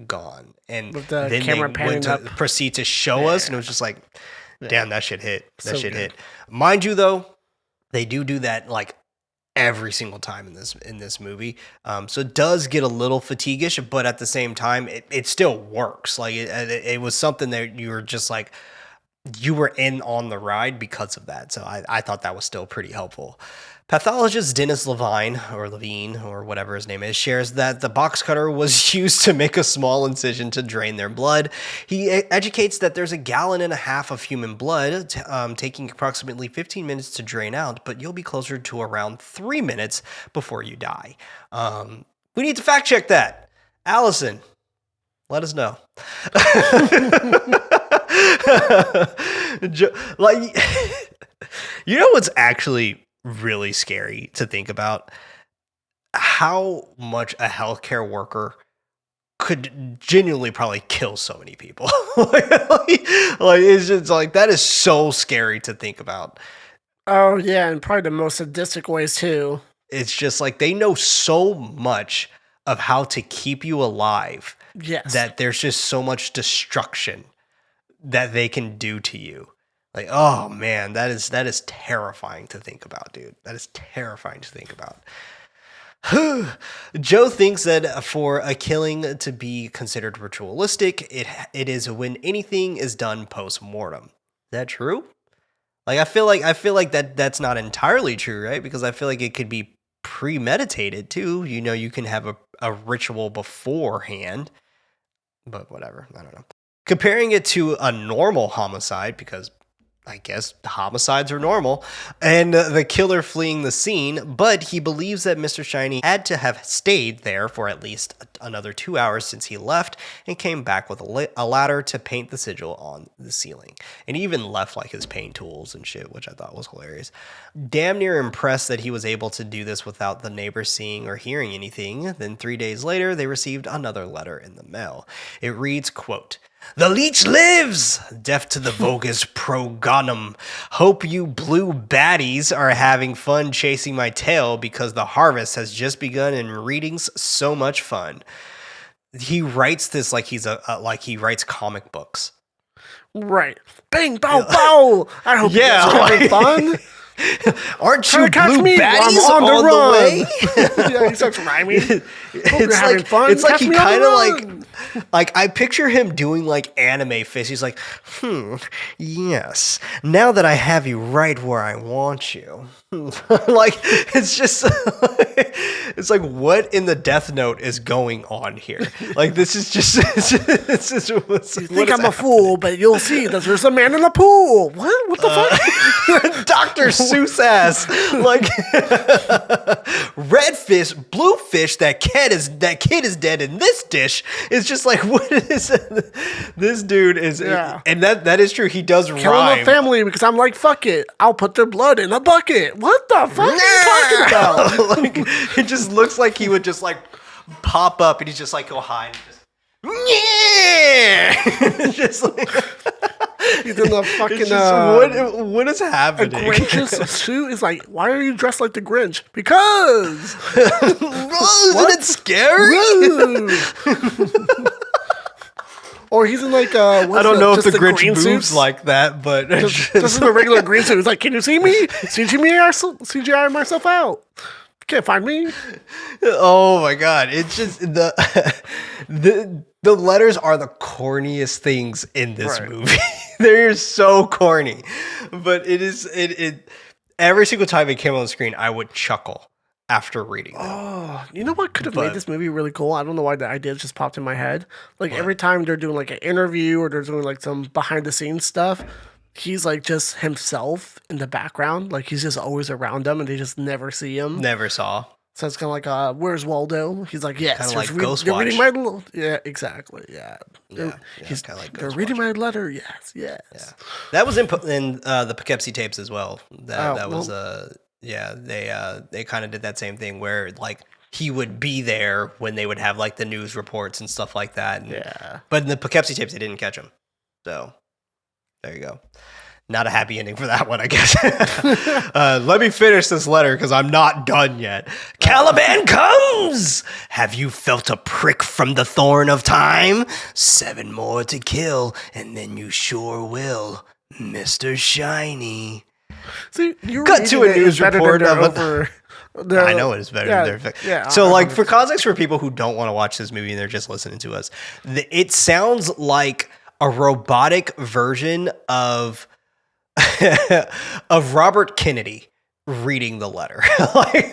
gone, and with the then camera they panning went to up. proceed to show us, and it was just like, damn, that shit hit. That So shit good. hit. Mind you, though, they do that like every single time in this movie, so it does get a little fatiguish, but at the same time, it still works. Like it was something that you were just like, you were in on the ride because of that. So I thought that was still pretty helpful. Pathologist Dennis Levine, or whatever his name is, shares that the box cutter was used to make a small incision to drain their blood. He educates that there's 1.5 gallons of human blood, taking approximately 15 minutes to drain out, but you'll be closer to around 3 minutes before you die. We need to fact check that. Allison, let us know. Like, you know what's actually really scary to think about? How much a healthcare worker could genuinely probably kill so many people. like it's just like, that is so scary to think about. Oh yeah, and probably the most sadistic ways too. It's just like they know so much of how to keep you alive. Yes. That there's just so much destruction that they can do to you. Like, oh man, that is terrifying to think about, dude. That is terrifying to think about. Joe thinks that for a killing to be considered ritualistic, it is when anything is done post-mortem. Is that true? Like, I feel like that's not entirely true, right? Because I feel like it could be premeditated too. You know, you can have a ritual beforehand, but whatever. I don't know. Comparing it to a normal homicide, because I guess homicides are normal, and the killer fleeing the scene, but he believes that Mr. Shiny had to have stayed there for at least another 2 hours since he left and came back with a ladder to paint the sigil on the ceiling. And he even left like his paint tools and shit, which I thought was hilarious. Damn near impressed that he was able to do this without the neighbors seeing or hearing anything. Then 3 days later, they received another letter in the mail. It reads, quote, "The leech lives! Deaf to the bogus progonum. Hope you blue baddies are having fun chasing my tail because the harvest has just begun and reading's so much fun." He writes this like he's like he writes comic books. Right. Bang, bow, bow! I hope you guys are having fun. Aren't you blue baddies on the way? Yeah, he starts rhyming. It's like he kind of like I picture him doing like anime face. He's like, yes. Now that I have you right where I want you. Like, it's just it's like, what in the Death Note is going on here? Like, this is just you think I'm a fool, but you'll see that there's a man in the pool. What the fuck? Dr. Seuss ass. Like, red fish, blue fish, that kid is dead in this dish. It's just like, what is this dude is, and that is true. He does Killing rhyme. the family because I'm like, fuck it, I'll put their blood in a bucket. What the fuck are you talking about? Like, it just looks like he would just like pop up and he's just like go hide. Yeah, just like he's in the fucking. What is happening? A Grinch's suit is like, why are you dressed like the Grinch? Because isn't it scary? Or he's in like I don't know if the Grinch moves suits? like that, but just in a regular green suit. He's like, can you see me? CGI myself out. Can't find me. Oh my god! It's just the letters are the corniest things in this movie. They're so corny, but it every single time it came on the screen, I would chuckle after reading them. Oh, you know what could have made this movie really cool? I don't know why the idea just popped in my head. Like every time they're doing like an interview or they're doing like some behind the scenes stuff, he's like just himself in the background. Like he's just always around them and they just never see him. Never saw. So it's kind of like, where's Waldo? He's like, yes. Kind of like Ghostwatch. They're reading my little... Yeah, exactly. Yeah. He's kind of like They're reading my letter. Yes. Yeah. That was in the Poughkeepsie tapes as well. They kind of did that same thing where like he would be there when they would have like the news reports and stuff like that. And, but in the Poughkeepsie tapes, they didn't catch him. So there you go. Not a happy ending for that one, I guess. Let me finish this letter because I'm not done yet. Caliban comes! Have you felt a prick from the thorn of time? 7 more to kill, and then you sure will, Mr. Shiny. See, you cut to a news report of I know it is better than their So, like, for context for people who don't want to watch this movie and they're just listening to us, it sounds like a robotic version of of Robert Kennedy reading the letter. Like,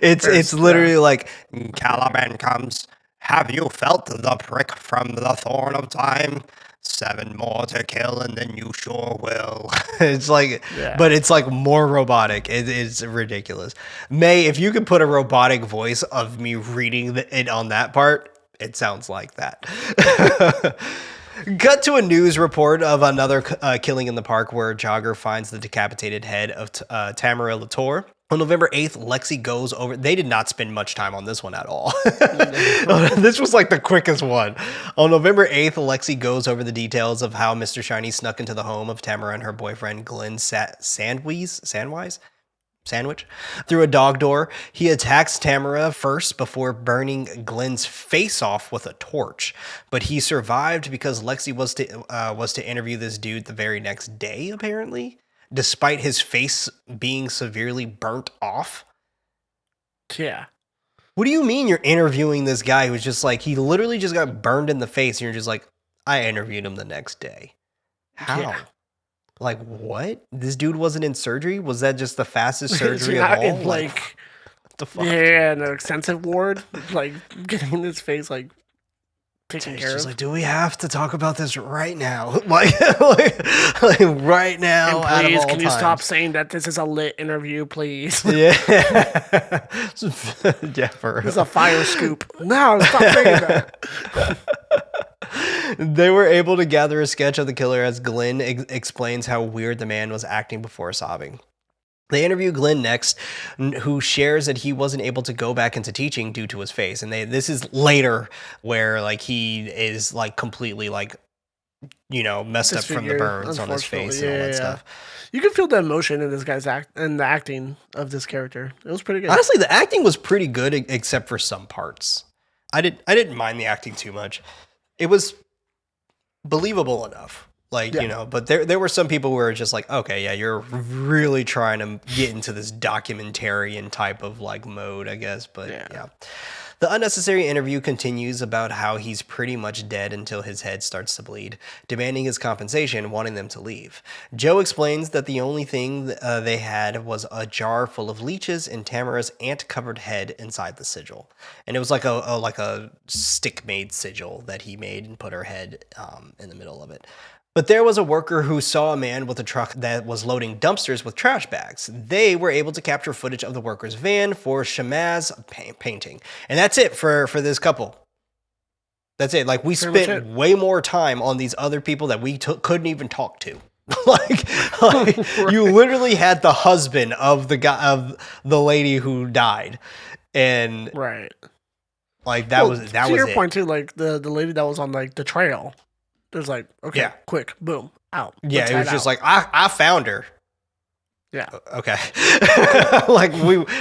it's literally like, Caliban comes. Have you felt the prick from the thorn of time? 7 more to kill, and then you sure will. It's like, but it's like more robotic. It's ridiculous. May, if you could put a robotic voice of me reading it on that part, it sounds like that. Cut to a news report of another killing in the park where a jogger finds the decapitated head of Tamara Latour. On November 8th, Lexi goes over. They did not spend much time on this one at all. This was like the quickest one. On November 8th, Lexi goes over the details of how Mr. Shiny snuck into the home of Tamara and her boyfriend, Glenn Sandwich through a dog door. He attacks Tamara first before burning Glenn's face off with a torch, but he survived because Lexi was to interview this dude the very next day, apparently, despite his face being severely burnt off. Yeah. What do you mean you're interviewing this guy who's just like, he literally just got burned in the face, and you're just like, I interviewed him the next day? How? Yeah. Like, what? This dude wasn't in surgery? Was that just the fastest surgery of all? In, like, what the fuck? Yeah, in an extensive ward, like, getting his face, like, taken care of. Like, do we have to talk about this right now? like right now? And please, can you stop saying that this is a lit interview, please? Yeah. Yeah, for real. This is a fire scoop. No, stop saying that. They were able to gather a sketch of the killer as Glenn explains how weird the man was acting before sobbing. They interview Glenn next, who shares that he wasn't able to go back into teaching due to his face. And this is later where like he is like completely like, you know, messed up from the burns on his face and all that stuff. You can feel the emotion in this guy's and the acting of this character. It was pretty good. Honestly, the acting was pretty good except for some parts. I didn't mind the acting too much. It was believable enough. Like, you know, but there were some people who were just like, okay, yeah, you're really trying to get into this documentarian type of like mode, I guess. But yeah. The unnecessary interview continues about how he's pretty much dead until his head starts to bleed, demanding his compensation, wanting them to leave. Joe explains that the only thing they had was a jar full of leeches and Tamara's ant-covered head inside the sigil. And it was like a stick-made sigil that he made and put her head in the middle of it. But there was a worker who saw a man with a truck that was loading dumpsters with trash bags. They were able to capture footage of the worker's van for Shamaz painting. And that's it for this couple. That's it. Like, we spent way more time on these other people that we couldn't even talk to. like right. You literally had the husband of the guy, of the lady who died. And right. Like that was to your point too, like the lady that was on like the trail. There's like, okay, quick, boom, out. Yeah, it was just like, I found her. Yeah. Okay. Like,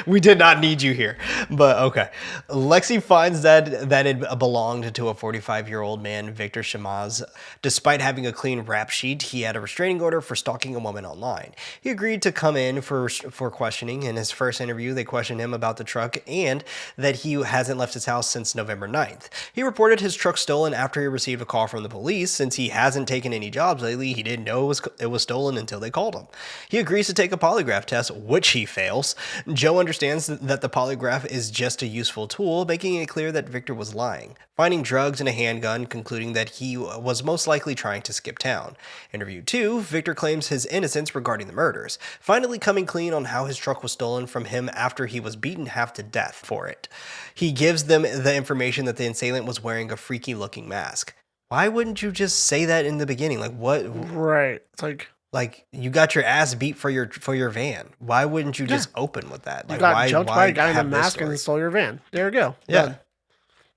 we did not need you here. But okay. Lexi finds that it belonged to a 45-year-old man, Victor Shamaz. Despite having a clean rap sheet, he had a restraining order for stalking a woman online. He agreed to come in for questioning. In his first interview, they questioned him about the truck and that he hasn't left his house since November 9th. He reported his truck stolen after he received a call from the police. Since he hasn't taken any jobs lately, he didn't know it was stolen until they called him. He agrees to take a polygraph test, which he fails. Joe understands that the polygraph is just a useful tool, making it clear that Victor was lying, finding drugs and a handgun, concluding that he was most likely trying to skip town. Interview 2, Victor claims his innocence regarding the murders, finally coming clean on how his truck was stolen from him after he was beaten half to death for it. He gives them the information that the assailant was wearing a freaky looking mask. Why wouldn't you just say that in the beginning? Like, what? Right. It's like, you got your ass beat for your van. Why wouldn't you just open with that? Like, you got jumped by a guy in a mask and stole your van. There you go. Yeah. Done.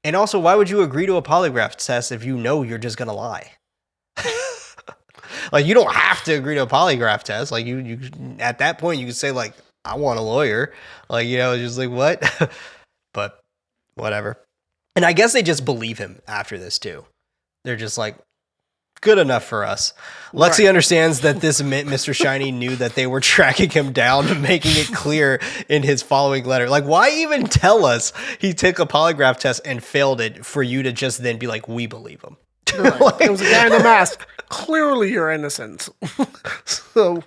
And also, why would you agree to a polygraph test if you know you're just gonna lie? Like, you don't have to agree to a polygraph test. Like, you at that point you could say like, I want a lawyer. Like, you know, just like what? But whatever. And I guess they just believe him after this too. They're just like, good enough for us. Lexi understands that this meant Mr. Shiny knew that they were tracking him down, making it clear in his following letter. Like, why even tell us he took a polygraph test and failed it for you to just then be like, we believe him? They're like, it was a guy in a mask. Clearly, you're innocent. So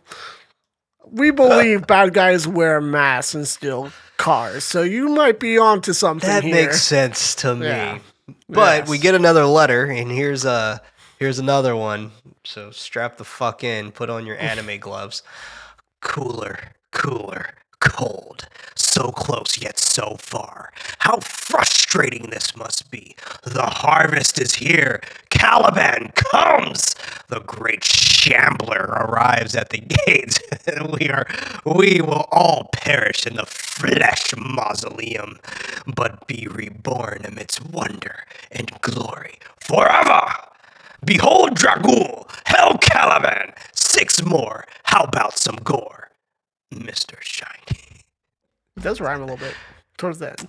we believe bad guys wear masks and steal cars. So you might be onto something That here. makes sense to me. Yeah. But Yes. we get another letter, and here's another one. So strap the fuck in, put on your anime gloves. Cooler, cold. So close yet so far. How frustrating this must be. The harvest is here. Caliban comes. The great shambler arrives at the gates. We will all perish in the flesh mausoleum, but be reborn amidst wonder and glory forever. Behold Dragaul, Hell Caliban, 6 more. How about some gore, Mr. Shiny? It does rhyme a little bit towards the end.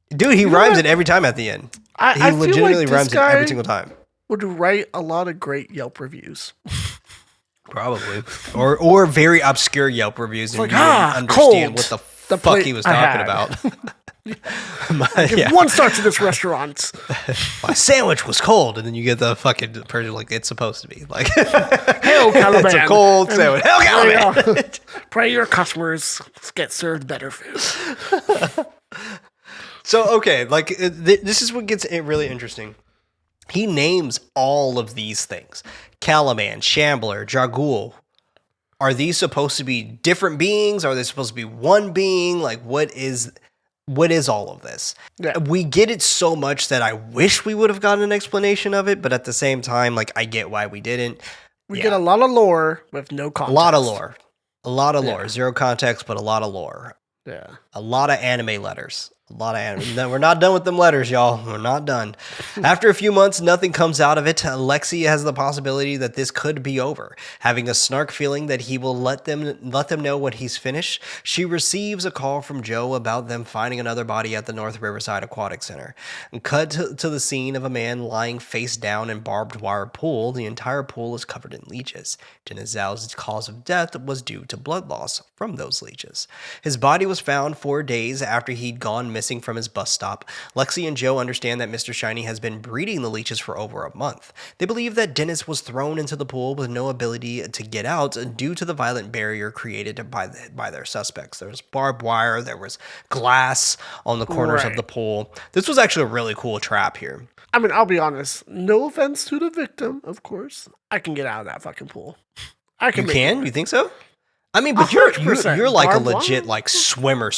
Dude, he rhymes it every time at the end. I He feel legitimately like rhymes this it every guy single time. would write a lot of great Yelp reviews. Probably. Or very obscure Yelp reviews and like, you wouldn't understand cold. what the The fuck plate he was I talking had. about. Give 1 star to this restaurant. My sandwich was cold, and then you get the fucking person like it's supposed to be. Like Hail Caliban. it's a cold sandwich. Hell Caliban! Pray your customers get served better food. So, okay, like, this is what gets it really interesting. He names all of these things. Caliban, Shambler, Dragaul. Are these supposed to be different beings? Are they supposed to be one being? Like, what is all of this? Yeah. We get it so much that I wish we would have gotten an explanation of it, but at the same time, like, I get why we didn't. We get a lot of lore with no context. A lot of lore. A lot of lore. Zero context, but a lot of lore. Yeah. A lot of anime letters. A lot of anime. No, we're not done with them letters, y'all. We're not done. After a few months, nothing comes out of it. Lexi has the possibility that this could be over. Having a snark feeling that he will let them know when he's finished, she receives a call from Joe about them finding another body at the North Riverside Aquatic Center. Cut to the scene of a man lying face down in barbed wire pool. The entire pool is covered in leeches. Dennis Zhao's cause of death was due to blood loss from those leeches. His body was found 4 days after he'd gone missing from his bus stop. Lexi and Joe understand that Mr. Shiny has been breeding the leeches for over a month. They believe that Dennis was thrown into the pool with no ability to get out due to the violent barrier created by their suspects. There was barbed wire, there was glass on the corners of the pool. This was actually a really cool trap here. I mean, I'll be honest. No offense to the victim, of course. I can get out of that fucking pool. I can. You can? You think so? I mean, but you're 100%. like a Barbed legit wire? like swimmer.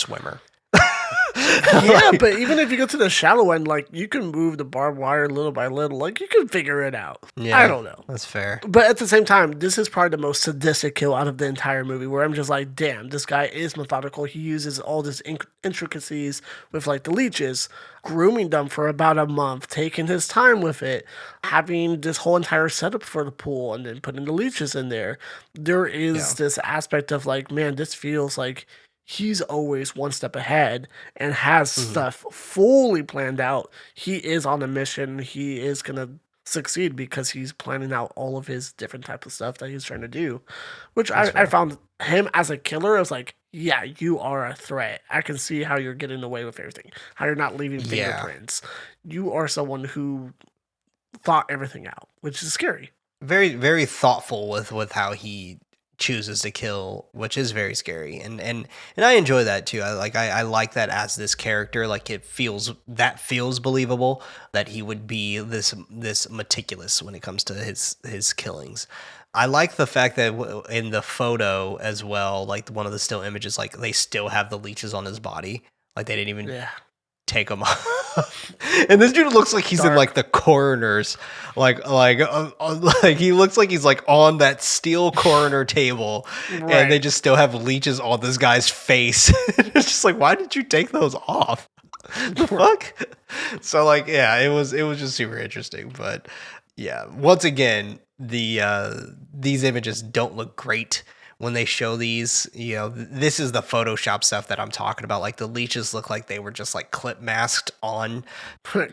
Yeah, but even if you go to the shallow end, like, you can move the barbed wire little by little. Like, you can figure it out. Yeah, I don't know. That's fair. But at the same time, this is probably the most sadistic kill out of the entire movie, where I'm just like, damn, this guy is methodical. He uses all these intricacies with, like, the leeches, grooming them for about a month, taking his time with it, having this whole entire setup for the pool, and then putting the leeches in there. There is this aspect of, like, man, this feels like he's always one step ahead and has stuff fully planned out. He is on a mission. He is going to succeed because he's planning out all of his different type of stuff that he's trying to do, which I found him as a killer. I was like, yeah, you are a threat. I can see how you're getting away with everything, how you're not leaving fingerprints. You are someone who thought everything out, which is scary. Very, very thoughtful with how he chooses to kill, which is very scary, and I enjoy that too. I like that as this character. Like, it feels believable that he would be this meticulous when it comes to his killings. I like the fact that in the photo as well, like one of the still images, like they still have the leeches on his body, like they didn't even take them off. And this dude looks like he's in like the coroner's, like he looks like he's like on that steel coroner table, and they just still have leeches on this guy's face. It's just like, why did you take those off? The fuck? So like, yeah, it was just super interesting. But yeah, once again, these images don't look great when they show these. You know, this is the Photoshop stuff that I'm talking about. Like, the leeches look like they were just like clip masked on.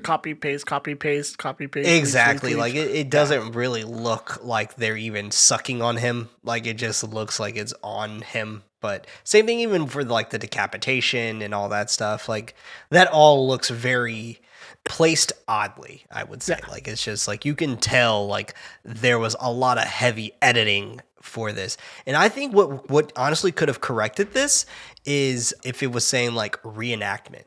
Copy paste. Exactly. Leech. Like it doesn't really look like they're even sucking on him. Like, it just looks like it's on him. But same thing even for like the decapitation and all that stuff. Like, that all looks very placed oddly, I would say. Yeah. Like, it's just like you can tell like there was a lot of heavy editing for this. And I think what honestly could have corrected this is if it was saying like reenactment.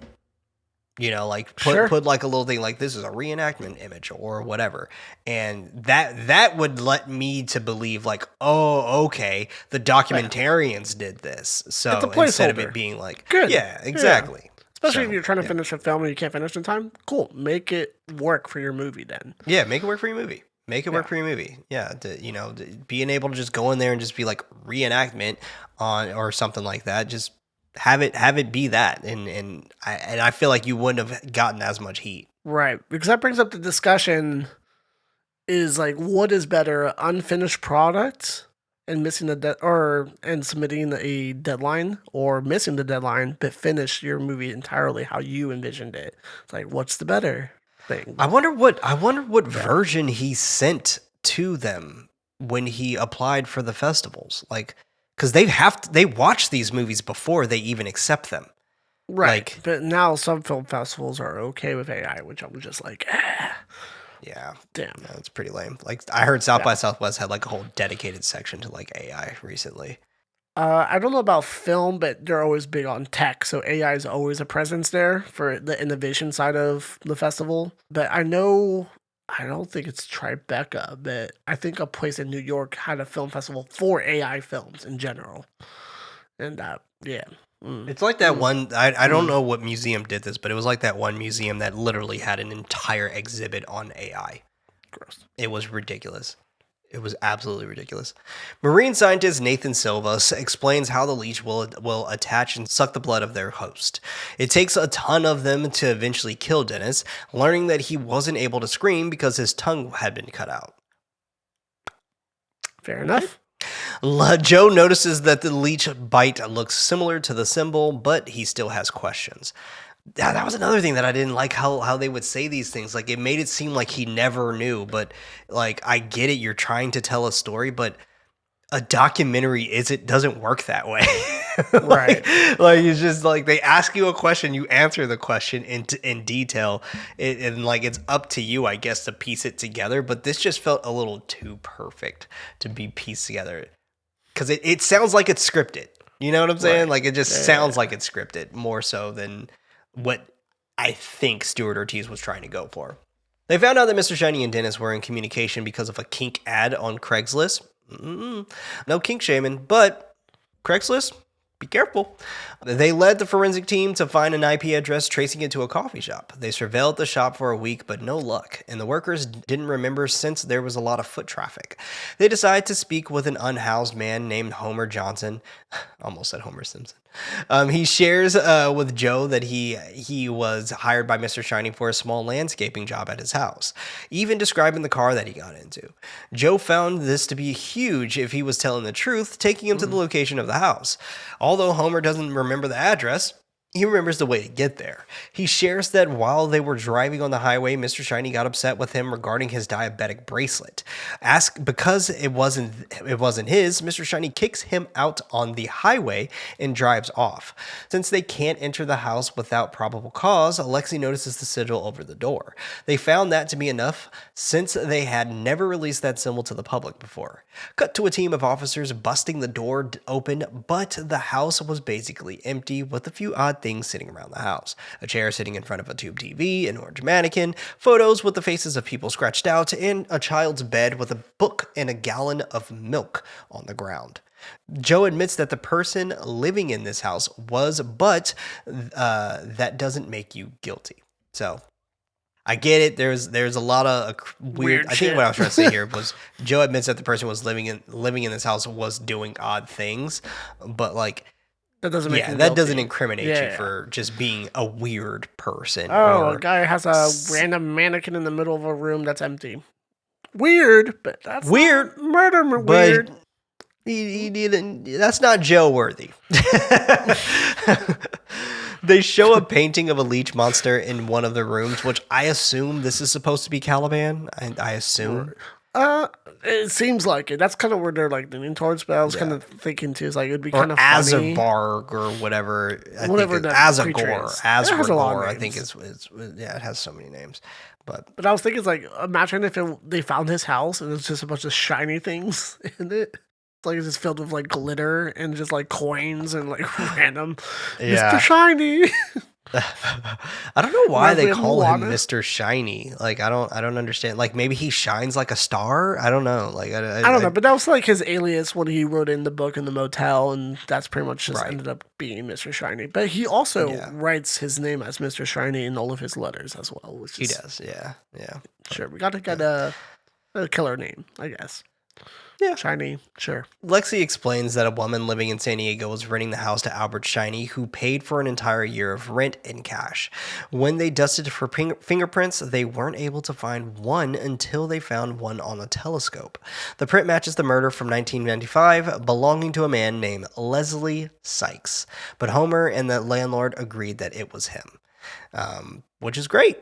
You know, like put like a little thing like this is a reenactment image or whatever. And that would let me to believe like, oh, okay, the documentarians did this. So instead of it being like, good. Yeah, exactly. Yeah. Especially if you're trying to finish a film and you can't finish in time, cool. Make it work for your movie then. Yeah, make it work for your movie. Make it work for your movie. Yeah, being able to just go in there and just be like reenactment on or something like that. Just have it be that, and I feel like you wouldn't have gotten as much heat. Right, because that brings up the discussion: is like what is better, an unfinished product and missing and submitting a deadline, or missing the deadline but finish your movie entirely how you envisioned it. It's like, what's the better thing? I wonder what version he sent to them when he applied for the festivals. Like, because they watch these movies before they even accept them. Right. Like, but now some film festivals are okay with AI, which I'm just like, yeah, damn, that's pretty lame. Like, I heard South by Southwest had like a whole dedicated section to like AI recently. I don't know about film, but they're always big on tech, so AI is always a presence there for the innovation side of the festival. But I don't think it's Tribeca, but I think a place in New York had a film festival for AI films in general. And It's like that one, I don't know what museum did this, but it was like that one museum that literally had an entire exhibit on AI. Gross. It was ridiculous. It was absolutely ridiculous. Marine scientist Nathan Silva explains how the leech will attach and suck the blood of their host. It takes a ton of them to eventually kill Dennis, learning that he wasn't able to scream because his tongue had been cut out. Fair enough. Joe notices that the leech bite looks similar to the symbol, but he still has questions. That was another thing that I didn't like, how they would say these things. Like, it made it seem like he never knew, but like, I get it. You're trying to tell a story, but a documentary doesn't work that way. Right. Like, it's just like they ask you a question, you answer the question in detail, and like it's up to you, I guess, to piece it together. But this just felt a little too perfect to be pieced together because it sounds like it's scripted. You know what I'm saying? Right. Like, it just sounds like it's scripted more so than what I think Stuart Ortiz was trying to go for. They found out that Mr. Shiny and Dennis were in communication because of a kink ad on Craigslist. No kink shaming, but Craigslist, be careful. They led the forensic team to find an IP address tracing it to a coffee shop. They surveilled the shop for a week, but no luck, and the workers didn't remember since there was a lot of foot traffic. They decided to speak with an unhoused man named Homer Johnson. Almost said Homer Simpson. He shares with Joe that he was hired by Mr. Shiny for a small landscaping job at his house, even describing the car that he got into. Joe found this to be huge if he was telling the truth, taking him to the location of the house. Although Homer doesn't remember the address, he remembers the way to get there. He shares that while they were driving on the highway, Mr. Shiny got upset with him regarding his diabetic bracelet. Because it wasn't his, Mr. Shiny kicks him out on the highway and drives off. Since they can't enter the house without probable cause, Alexi notices the sigil over the door. They found that to be enough since they had never released that symbol to the public before. Cut to a team of officers busting the door open, but the house was basically empty with a few odd things sitting around the house. A chair sitting in front of a tube TV, an orange mannequin, photos with the faces of people scratched out, and a child's bed with a book and a gallon of milk on the ground. Joe admits that the person living in this house was, but that doesn't make you guilty. So I get it. There's a lot of weird I think what I was trying to say here was Joe admits that the person was living in this house was doing odd things, but like that doesn't make that doesn't incriminate you for just being a weird person. Oh, a guy has a random mannequin in the middle of a room that's empty. Weird, but that's weird. Murder weird. He didn't. That's not Joe worthy. They show a painting of a leech monster in one of the rooms, which I assume this is supposed to be Caliban. I assume. It seems like it. That's kind of where they're like leaning towards. But I was kind of thinking too, is like it'd be Or kind of funny. Azabarg or whatever. Whatever the creature is. It has a lot of Azragor, I think names. it has so many names. But But I was thinking, it's like, imagine if they found his house and it's just a bunch of shiny things in it. It's like it's just filled with like glitter and just like coins and like random Yeah. Mr. Shiny. I don't know why Reminds they me of call him Moana. Mr. Shiny. Like I don't understand. Like maybe he shines like a star. I don't know. Like I don't know, but that was like his alias when he wrote in the book in the motel, and that's pretty much just Right. ended up being Mr. Shiny. But he also Yeah. writes his name as Mr. Shiny in all of his letters as well. Which He is, does. Yeah. Yeah. Sure, we got to get a killer name, I guess. Yeah. Shiny, sure. Lexi explains that a woman living in San Diego was renting the house to Albert Shiny, who paid for an entire year of rent in cash. When they dusted for fingerprints, they weren't able to find one until they found one on a telescope. The print matches the murder from 1995, belonging to a man named Leslie Sykes. But Homer and the landlord agreed that it was him, which is great.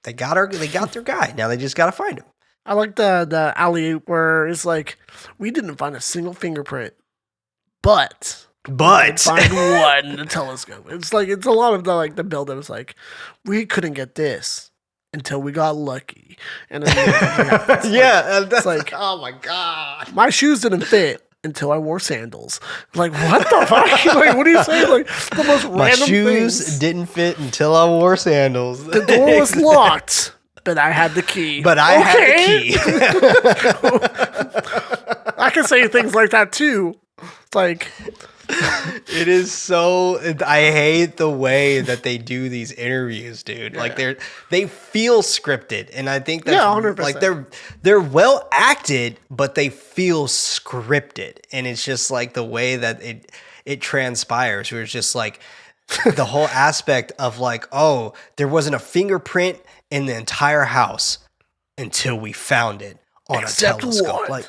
They got their guy. Now they just got to find him. I like the alley where it's like, we didn't find a single fingerprint, but But find one in the telescope. It's like, it's a lot of the build-up. It's like, we couldn't get this until we got lucky. And then yeah, that's like, oh my god. my shoes didn't fit until I wore sandals. Like, what the fuck? Like, what are you saying? Like, the most My random shoes things. didn't fit until I wore sandals. The door was locked, but I had the key. But I had the key. I can say things like that too. It's like, It is so. I hate the way that they do these interviews, dude. Like they feel scripted, and I think that's 100%. like they're well acted, but they feel scripted, and it's just like the way that it transpires. Where it's just like the whole aspect of like, oh, there wasn't a fingerprint in the entire house until we found it on Except a telescope. one. Like,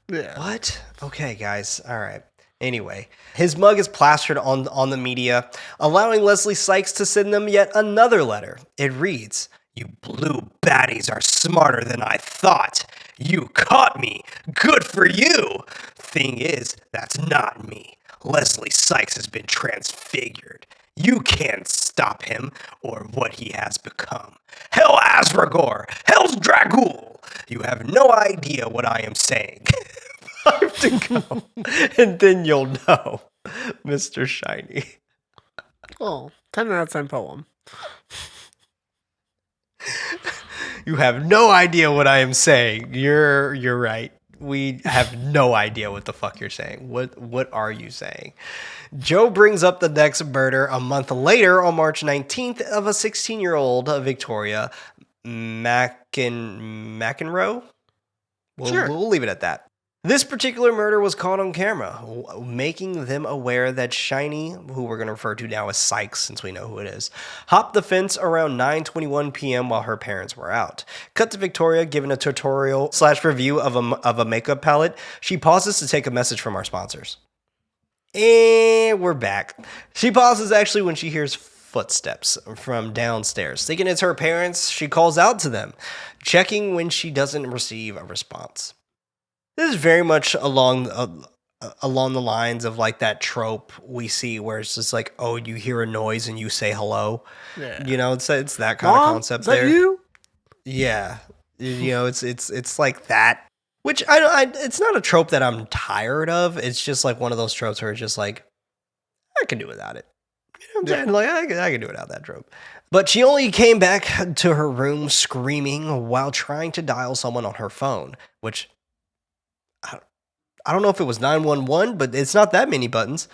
yeah. what? Okay, guys. All right. Anyway, his mug is plastered on the media, allowing Leslie Sykes to send them yet another letter. It reads, "You blue baddies are smarter than I thought. You caught me. Good for you. Thing is, that's not me. Leslie Sykes has been transfigured. You can't stop him or what he has become. Hell Azragor! Hell's Dragaul! You have no idea what I am saying." 5 to go, and then you'll know, Mr. Shiny. Oh, 10 out of 10 poem. You have no idea what I am saying. You're right. We have no idea what the fuck you're saying. What are you saying? Joe brings up the next murder a month later on March 19th of a 16-year-old Victoria McEnroe. Sure. We'll leave it at that. This particular murder was caught on camera, making them aware that Shiny, who we're going to refer to now as Sykes since we know who it is, hopped the fence around 9:21 p.m. while her parents were out. Cut to Victoria giving a tutorial/review of a makeup palette. She pauses to take a message from our sponsors. And we're back. She pauses actually when she hears footsteps from downstairs. Thinking it's her parents, she calls out to them, checking when she doesn't receive a response. This is very much along the lines of like that trope we see where it's just like, oh, you hear a noise and you say hello. Yeah. You know, it's that kind Mom, of concept is that there. you? Yeah. You know, it's like that. Which it's not a trope that I'm tired of. It's just like one of those tropes where it's just like, I can do without it. You know what I'm saying? Like I can do without that trope. But she only came back to her room screaming while trying to dial someone on her phone, which I don't know if it was 911, but it's not that many buttons.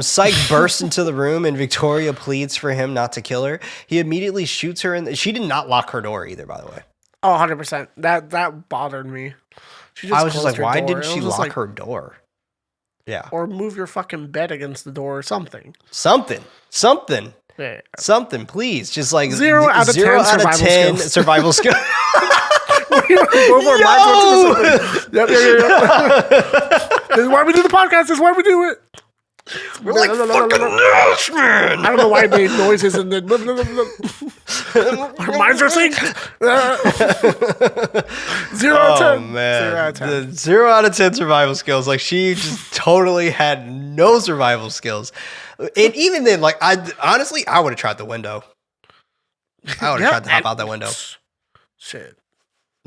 Syke bursts into the room and Victoria pleads for him not to kill her. He immediately shoots her, and she did not lock her door either, by the way. Oh, 100%. That bothered me. She I was just closed like, her why door. didn't It she was just lock like, her door? Yeah. Or move your fucking bed against the door or something. Something, Yeah. please. Just like 0 out of 10 survival skills. Both our minds went to something. Yep. This is why we do the podcast. This is why we do it. We're like fucking Nash, man. I don't know why I made noises and then our minds are synced. 0 out of 10. Oh man, 0 out of 10. the 0 out of 10 survival skills. Like she just totally had no survival skills. And even then, like I would have tried the window. I would have tried to hop out that window. Shit.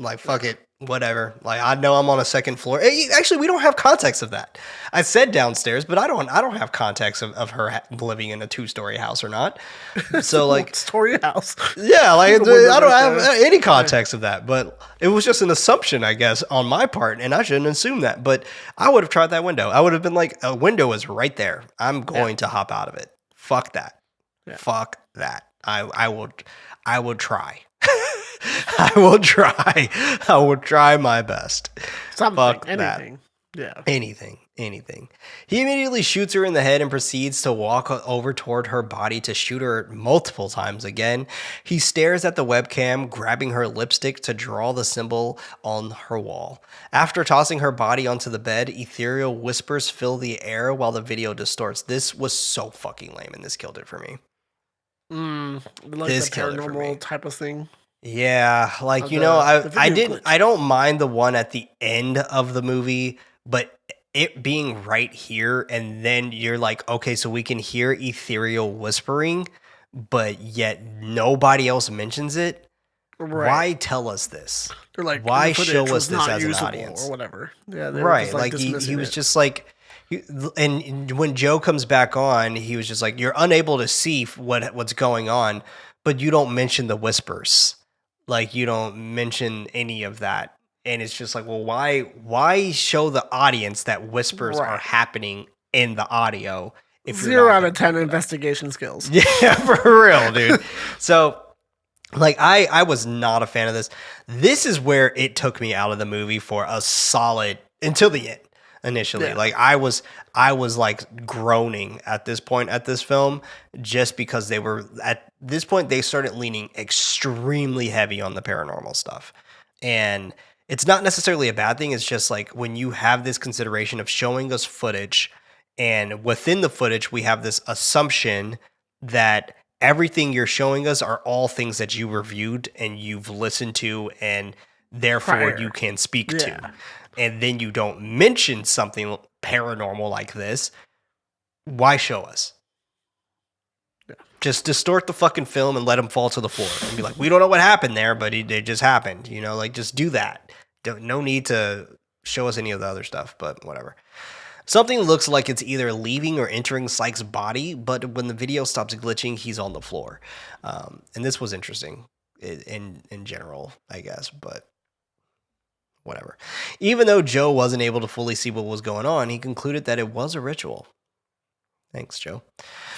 Like fuck it, whatever. Like I know I'm on a second floor. Actually, we don't have context of that. I said downstairs, but I don't have context of her living in a 2-story house or not. So like story house. Yeah, like I don't have any context of that. But it was just an assumption, I guess, on my part, and I shouldn't assume that. But I would have tried that window. I would have been like, a window is right there. I'm going to hop out of it. Fuck that. Yeah. Fuck that. I will try. I will try. I will try my best. Something. Fuck Anything. that. Yeah. Anything. He immediately shoots her in the head and proceeds to walk over toward her body to shoot her multiple times again. He stares at the webcam, grabbing her lipstick to draw the symbol on her wall. After tossing her body onto the bed, ethereal whispers fill the air while the video distorts. This was so fucking lame, and this killed it for me. Like This the killed it for me. paranormal type of thing. Yeah, like Of you know, the I video didn't. glitch. I don't mind the one at the end of the movie, but it being right here, and then you're like, okay, so we can hear ethereal whispering, but yet nobody else mentions it. Right. Why tell us this? They're like, why the footage show us was this not as an usable audience? or whatever. Yeah, they were Right, just, like he dismissing was it. just like, and when Joe comes back on, he was just like, you're unable to see what's going on, but you don't mention the whispers, like you don't mention any of that, and it's just like, well, why show the audience that whispers are Right. happening in the audio? If you're 0 not out gonna of 10 do that? investigation skills. Yeah, for real, dude. So, like, I was not a fan of this. This is where it took me out of the movie for a solid until the end. Initially, Yeah. like I was like groaning at this point at this film, just because they were at this point they started leaning extremely heavy on the paranormal stuff, and it's not necessarily a bad thing. It's just like when you have this consideration of showing us footage, and within the footage we have this assumption that everything you're showing us are all things that you reviewed and you've listened to, and therefore Prior. you can speak Yeah. to. And then you don't mention something paranormal like this, why show us? Yeah. Just distort the fucking film and let them fall to the floor and be like, we don't know what happened there, but it just happened. You know, like just do that. No need to show us any of the other stuff, but whatever. Something looks like it's either leaving or entering Sykes' body, but when the video stops glitching, he's on the floor. And this was interesting in general, I guess, but whatever. Even though Joe wasn't able to fully see what was going on, he concluded that it was a ritual. Thanks, Joe.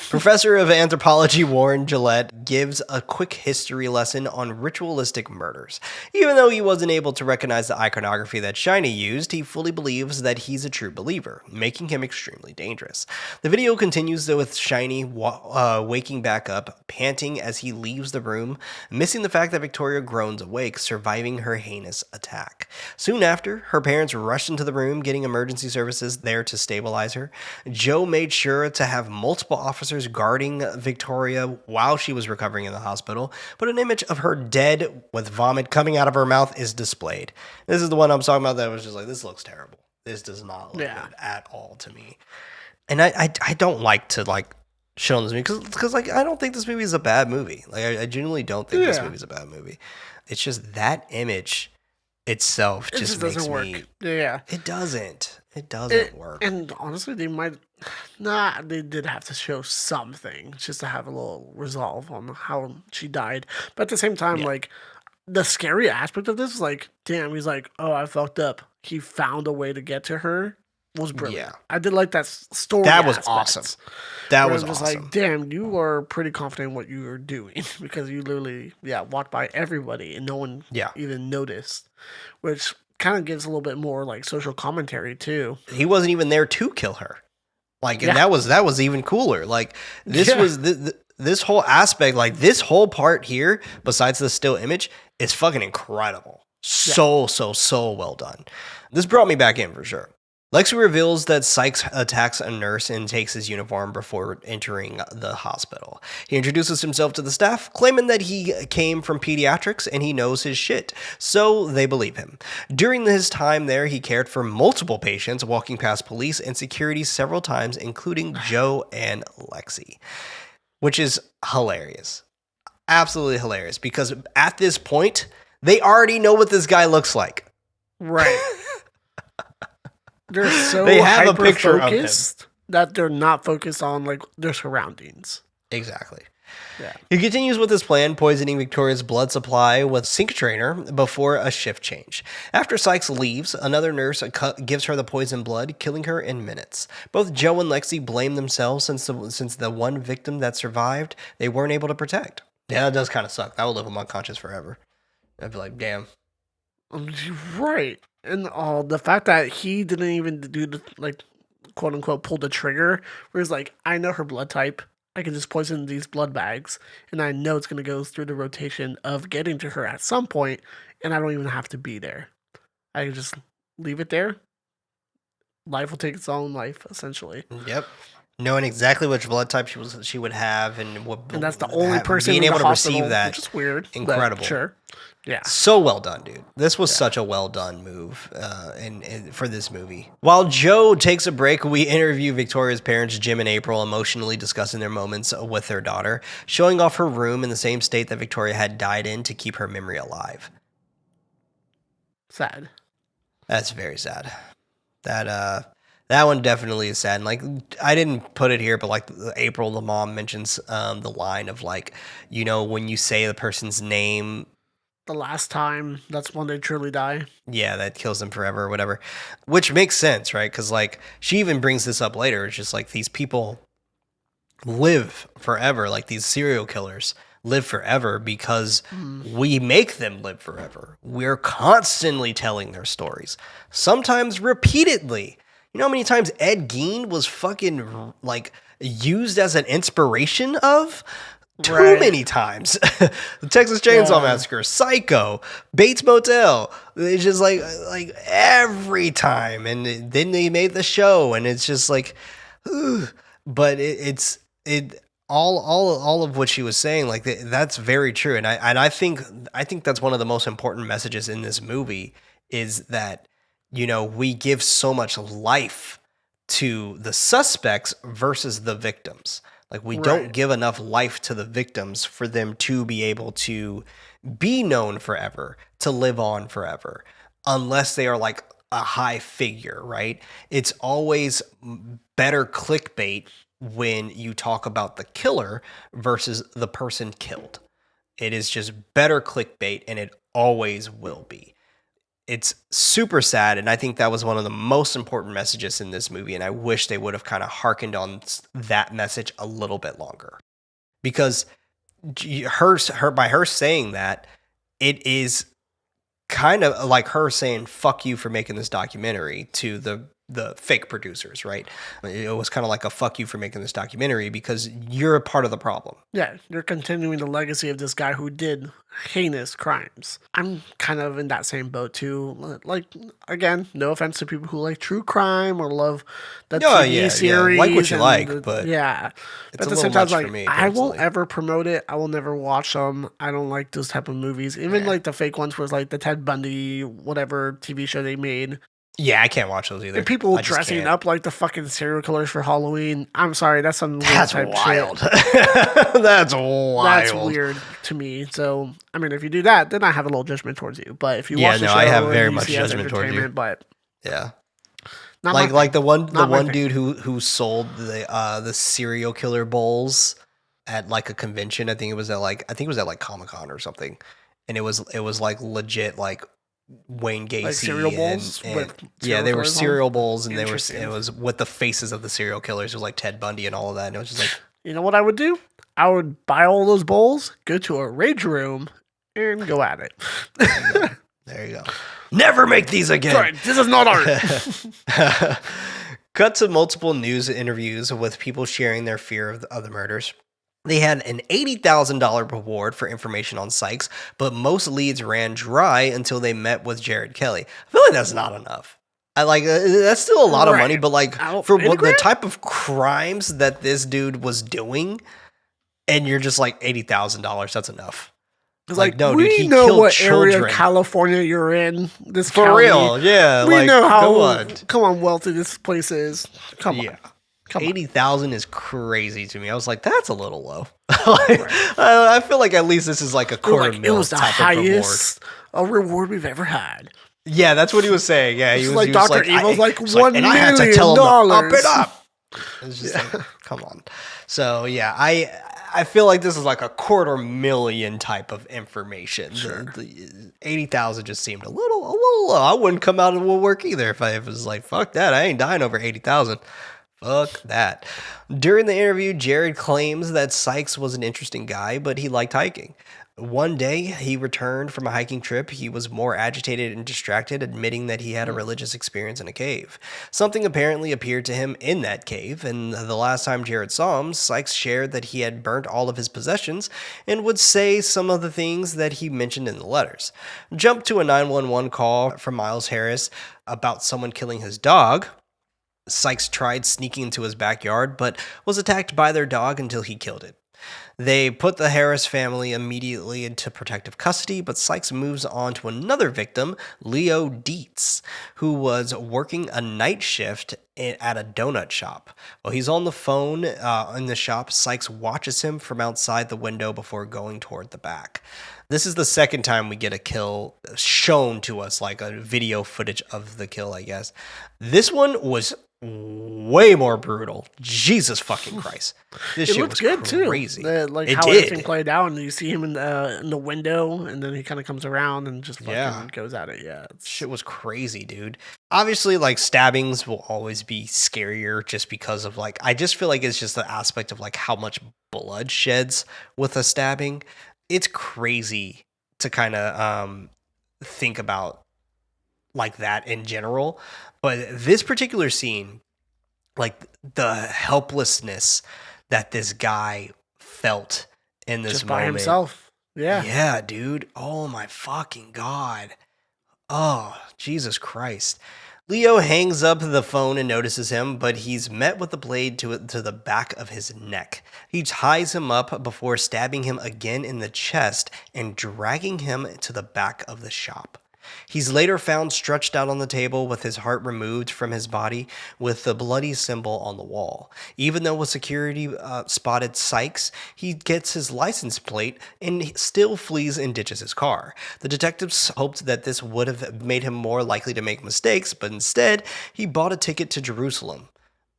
Professor of Anthropology Warren Gillette gives a quick history lesson on ritualistic murders. Even though he wasn't able to recognize the iconography that Shiny used, he fully believes that he's a true believer, making him extremely dangerous. The video continues with Shiny waking back up, panting as he leaves the room, missing the fact that Victoria groans awake, surviving her heinous attack. Soon after, her parents rushed into the room, getting emergency services there to stabilize her. Joe made sure to have multiple officers guarding Victoria while she was recovering in the hospital, but an image of her dead with vomit coming out of her mouth is displayed. This is the one I'm talking about that was just like, this looks terrible. This does not look good at all to me. And I don't like to like show this movie because like I don't think this movie is a bad movie. Like I genuinely don't think this movie is a bad movie. It's just that image itself just makes doesn't work. me. Yeah. It doesn't. It doesn't work. And honestly, they did have to show something just to have a little resolve on how she died. But at the same time, like, the scary aspect of this is like, damn, he's like, oh, I fucked up. He found a way to get to her. Was brilliant. Yeah. I did like that story. That was aspect, awesome. That where was I'm just awesome. like, damn, you are pretty confident in what you were doing because you literally, walked by everybody and no one even noticed, which kind of gives a little bit more like social commentary too. He wasn't even there to kill her. Like, and that was even cooler. Like, this was this whole aspect, like this whole part here, besides the still image, is fucking incredible. So well done. This brought me back in for sure. Lexi reveals that Sykes attacks a nurse and takes his uniform before entering the hospital. He introduces himself to the staff, claiming that he came from pediatrics and he knows his shit, so they believe him. During his time there, he cared for multiple patients, walking past police and security several times, including Joe and Lexi, which is hilarious. Absolutely hilarious, because at this point, they already know what this guy looks like. Right. They're so They have a picture of him. hyper-focused that they're not focused on like their surroundings. Exactly. Yeah. He continues with his plan, poisoning Victoria's blood supply with sink trainer before a shift change. After Sykes leaves, another nurse gives her the poison blood, killing her in minutes. Both Joe and Lexi blame themselves since the one victim that survived, they weren't able to protect. Yeah, that does kind of suck. That will live in my conscience forever. I'd be like, damn. Right. And the fact that he didn't even do the, like, quote unquote, pull the trigger, where he's like, I know her blood type. I can just poison these blood bags, and I know it's going to go through the rotation of getting to her at some point, and I don't even have to be there. I can just leave it there. Life will take its own life, essentially. Yep. Knowing exactly which blood type she would have, and that's the only person being in able the to hospital, receive that, which is weird. incredible. Sure. Yeah. So well done, dude. This was such a well done move for this movie. While Joe takes a break, we interview Victoria's parents, Jim and April, emotionally discussing their moments with their daughter, showing off her room in the same state that Victoria had died in to keep her memory alive. Sad. That's very sad. That one definitely is sad. And like, I didn't put it here, but like April, the mom, mentions the line of like, you know, when you say the person's name, the last time, that's when they truly die. Yeah, that kills them forever or whatever, which makes sense, right? Because like she even brings this up later. It's just like these people live forever, like these serial killers live forever because we make them live forever. We're constantly telling their stories, sometimes repeatedly. You know how many times Ed Gein was fucking like used as an inspiration of? Too many times. The Texas Chainsaw Massacre, Psycho, Bates Motel. It's just like every time. And then they made the show, and it's just like, ugh. But it's all of what she was saying, like that's very true. And I think that's one of the most important messages in this movie is that, you know, we give so much life to the suspects versus the victims. Like we don't give enough life to the victims for them to be able to be known forever, to live on forever, unless they are like a high figure, right? It's always better clickbait when you talk about the killer versus the person killed. It is just better clickbait, and it always will be. It's super sad, and I think that was one of the most important messages in this movie, and I wish they would have kind of hearkened on that message a little bit longer. Because by her saying that, it is kind of like her saying, fuck you for making this documentary to the fake producers, right? It was kind of like a fuck you for making this documentary because you're a part of the problem. Yeah, you're continuing the legacy of this guy who did heinous crimes. I'm kind of in that same boat too. Like, again, no offense to people who like true crime or love the TV series. Like what you like, but but at the same time, like, I won't ever promote it. I will never watch them. I don't like those type of movies. Even like the fake ones was like the Ted Bundy, whatever TV show they made. Yeah, I can't watch those either. And people dressing up like the fucking serial killers for Halloween. I'm sorry, that's some weird type wild. shit. That's wild. That's weird to me. So, I mean, if you do that, then I have a little judgment towards you. But if you watch the show, I have very much judgment towards you. But yeah, like the one dude who sold the serial killer bowls at like a convention. I think it was at Comic-Con or something, and it was like legit like Wayne Gacy, like cereal bowls. They were cereal bowls, and it was with the faces of the serial killers. It was like Ted Bundy and all of that. And it was just like, you know what I would do? I would buy all those bowls, go to a rage room, and go at it. There you go. Never make these again. Sorry, this is not art. Cut to multiple news interviews with people sharing their fear of the murders. They had an $80,000 reward for information on Sykes, but most leads ran dry until they met with Jared Kelly. I feel like that's not enough. I like that's still a lot of money, but like for what the type of crimes that this dude was doing, and you're just like $80,000. That's enough. It's like no, we dude, he know what children. Area of California you're in. This for county. Real, yeah. We like, know how come on wealthy this place is. Come on. 80,000 is crazy to me. I was like, that's a little low. I feel like at least this is like a quarter mil. It was the highest reward we've ever had. Yeah, that's what he was saying. Yeah, he was like Dr. Evil's like $1 million. And I had to tell him to up it up. It was just like, come on. So yeah, I feel like this is like a $250,000 type of information. Sure. The 80,000 just seemed a little low. I wouldn't come out of woodwork either if I was like, fuck that. I ain't dying over 80,000. Fuck that. During the interview, Jared claims that Sykes was an interesting guy, but he liked hiking. One day, he returned from a hiking trip. He was more agitated and distracted, admitting that he had a religious experience in a cave. Something apparently appeared to him in that cave, and the last time Jared saw him, Sykes shared that he had burnt all of his possessions and would say some of the things that he mentioned in the letters. Jump to a 911 call from Miles Harris about someone killing his dog. Sykes tried sneaking into his backyard, but was attacked by their dog until he killed it. They put the Harris family immediately into protective custody, but Sykes moves on to another victim, Leo Dietz, who was working a night shift at a donut shop. While he's on the phone in the shop, Sykes watches him from outside the window before going toward the back. This is the second time we get a kill shown to us, like a video footage of the kill, I guess. This one was way more brutal. Jesus fucking Christ. This shit was good crazy. Too. Like it how did. Everything played out, and you see him in the window, and then he kind of comes around and just fucking goes at it. Yeah. Shit was crazy, dude. Obviously, like, stabbings will always be scarier just because of, like, I just feel like it's just the aspect of, like, how much blood sheds with a stabbing. It's crazy to kind of think about like that in general. But this particular scene, like the helplessness that this guy felt in this just moment. By himself. Yeah. Yeah, dude. Oh my fucking God. Oh, Jesus Christ. Leo hangs up the phone and notices him, but he's met with a blade to the back of his neck. He ties him up before stabbing him again in the chest and dragging him to the back of the shop. He's later found stretched out on the table with his heart removed from his body with the bloody symbol on the wall. Even though security spotted Sykes, he gets his license plate and still flees and ditches his car. The detectives hoped that this would have made him more likely to make mistakes, but instead, he bought a ticket to Jerusalem.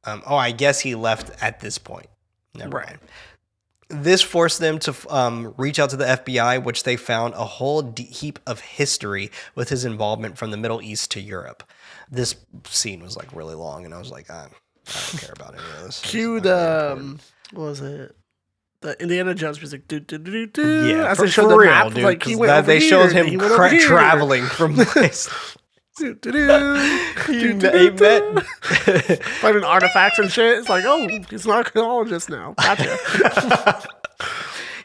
I guess he left at this point. Never mind. This forced them to reach out to the FBI, which they found a whole heap of history with his involvement from the Middle East to Europe. This scene was like really long, and I was like, I don't care about any of this. Cue the, what was it? The Indiana Jones music. Do, do, do, do, yeah, as for, they showed the real, map, dude. Like, he went over they here, showed him traveling from place. He met finding artifacts and shit. It's like, oh, he's an archaeologist now. Gotcha.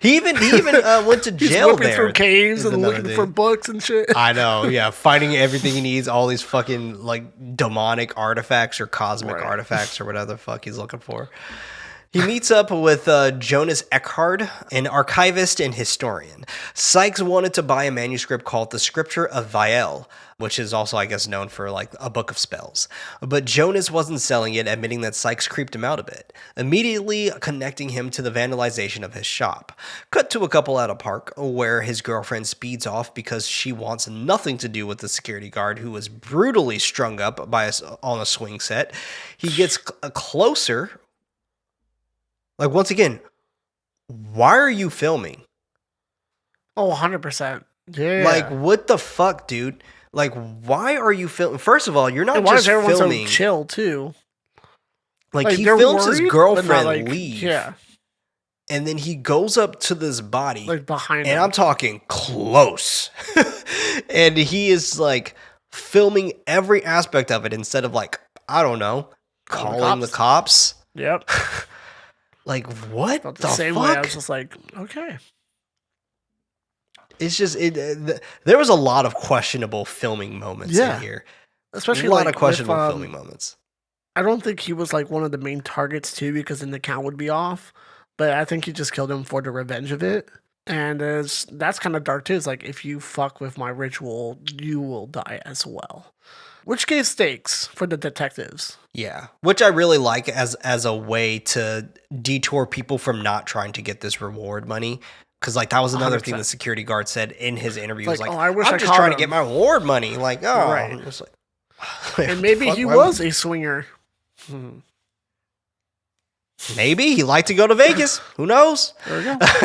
He even went to jail. He's whipping through caves and looking for books and shit. I know, yeah, finding everything he needs, all these fucking like demonic artifacts or cosmic artifacts or whatever the fuck he's looking for. He meets up with Jonas Eckhard, an archivist and historian. Sykes wanted to buy a manuscript called The Scripture of Viel, which is also, I guess, known for like a book of spells. But Jonas wasn't selling it, admitting that Sykes creeped him out a bit, immediately connecting him to the vandalization of his shop. Cut to a couple at a park where his girlfriend speeds off because she wants nothing to do with the security guard who was brutally strung up on a swing set. He gets closer. Like, once again, why are you filming? Oh, 100%. Yeah. Like, what the fuck, dude? Like, why are you filming? First of all, you're not and why just is everyone filming. So chill, too. Like he films his girlfriend like, leave. Yeah. And then he goes up to this body. Like, behind him. And I'm talking close. And he is, like, filming every aspect of it instead of, like, I don't know, calling the cops. Yep. Like, what the same fuck? Way, I was just like, okay. It's just, there was a lot of questionable filming moments in here. Especially a lot like of questionable with, filming moments. I don't think he was like one of the main targets too, because then the count would be off. But I think he just killed him for the revenge of it. And that's kind of dark too. It's like, if you fuck with my ritual, you will die as well. Which gave stakes for the detectives. Yeah, which I really like as a way to detour people from not trying to get this reward money. Because like that was another thing the 100%. security guard said in his interview. Like, Was like, oh, I wish I'm I just caught trying to him. get my reward money. Like, oh, Right. I'm just like, And maybe fuck, he why was would- a swinger. Maybe he liked to go to Vegas. Who knows? There we go. Who Ended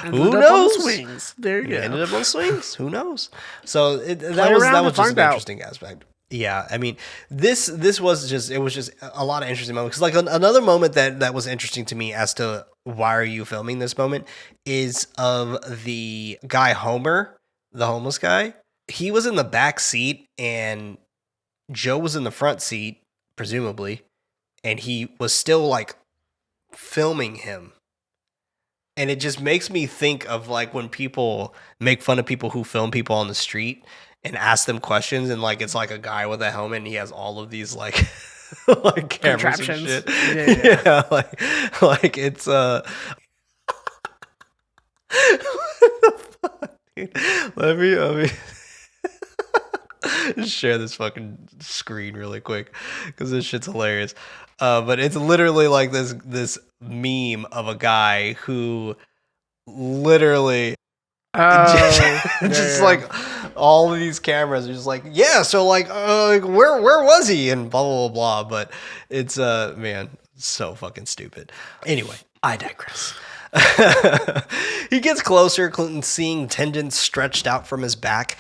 up on the knows? swings. There you He go. ended up on swings. Who knows? So that Play was around and just an find out. interesting aspect. Yeah, I mean, this was just a lot of interesting moments. 'Cause like another moment that was interesting to me as to why are you filming this moment is of the guy Homer, the homeless guy. He was in the back seat and Joe was in the front seat, presumably, and he was still like filming him. And it just makes me think of like when people make fun of people who film people on the street and ask them questions, and like it's like a guy with a helmet and he has all of these like like cameras and Contraptions. shit. Yeah. Yeah, like it's what the fuck, dude? Let me just share this fucking screen really quick because this shit's hilarious. But it's literally like this meme of a guy who literally just Yeah. like all of these cameras are just like, yeah, so like where was he and blah blah blah blah. But it's man, so fucking stupid. Anyway, I digress. He gets closer, Clinton seeing tendons stretched out from his back.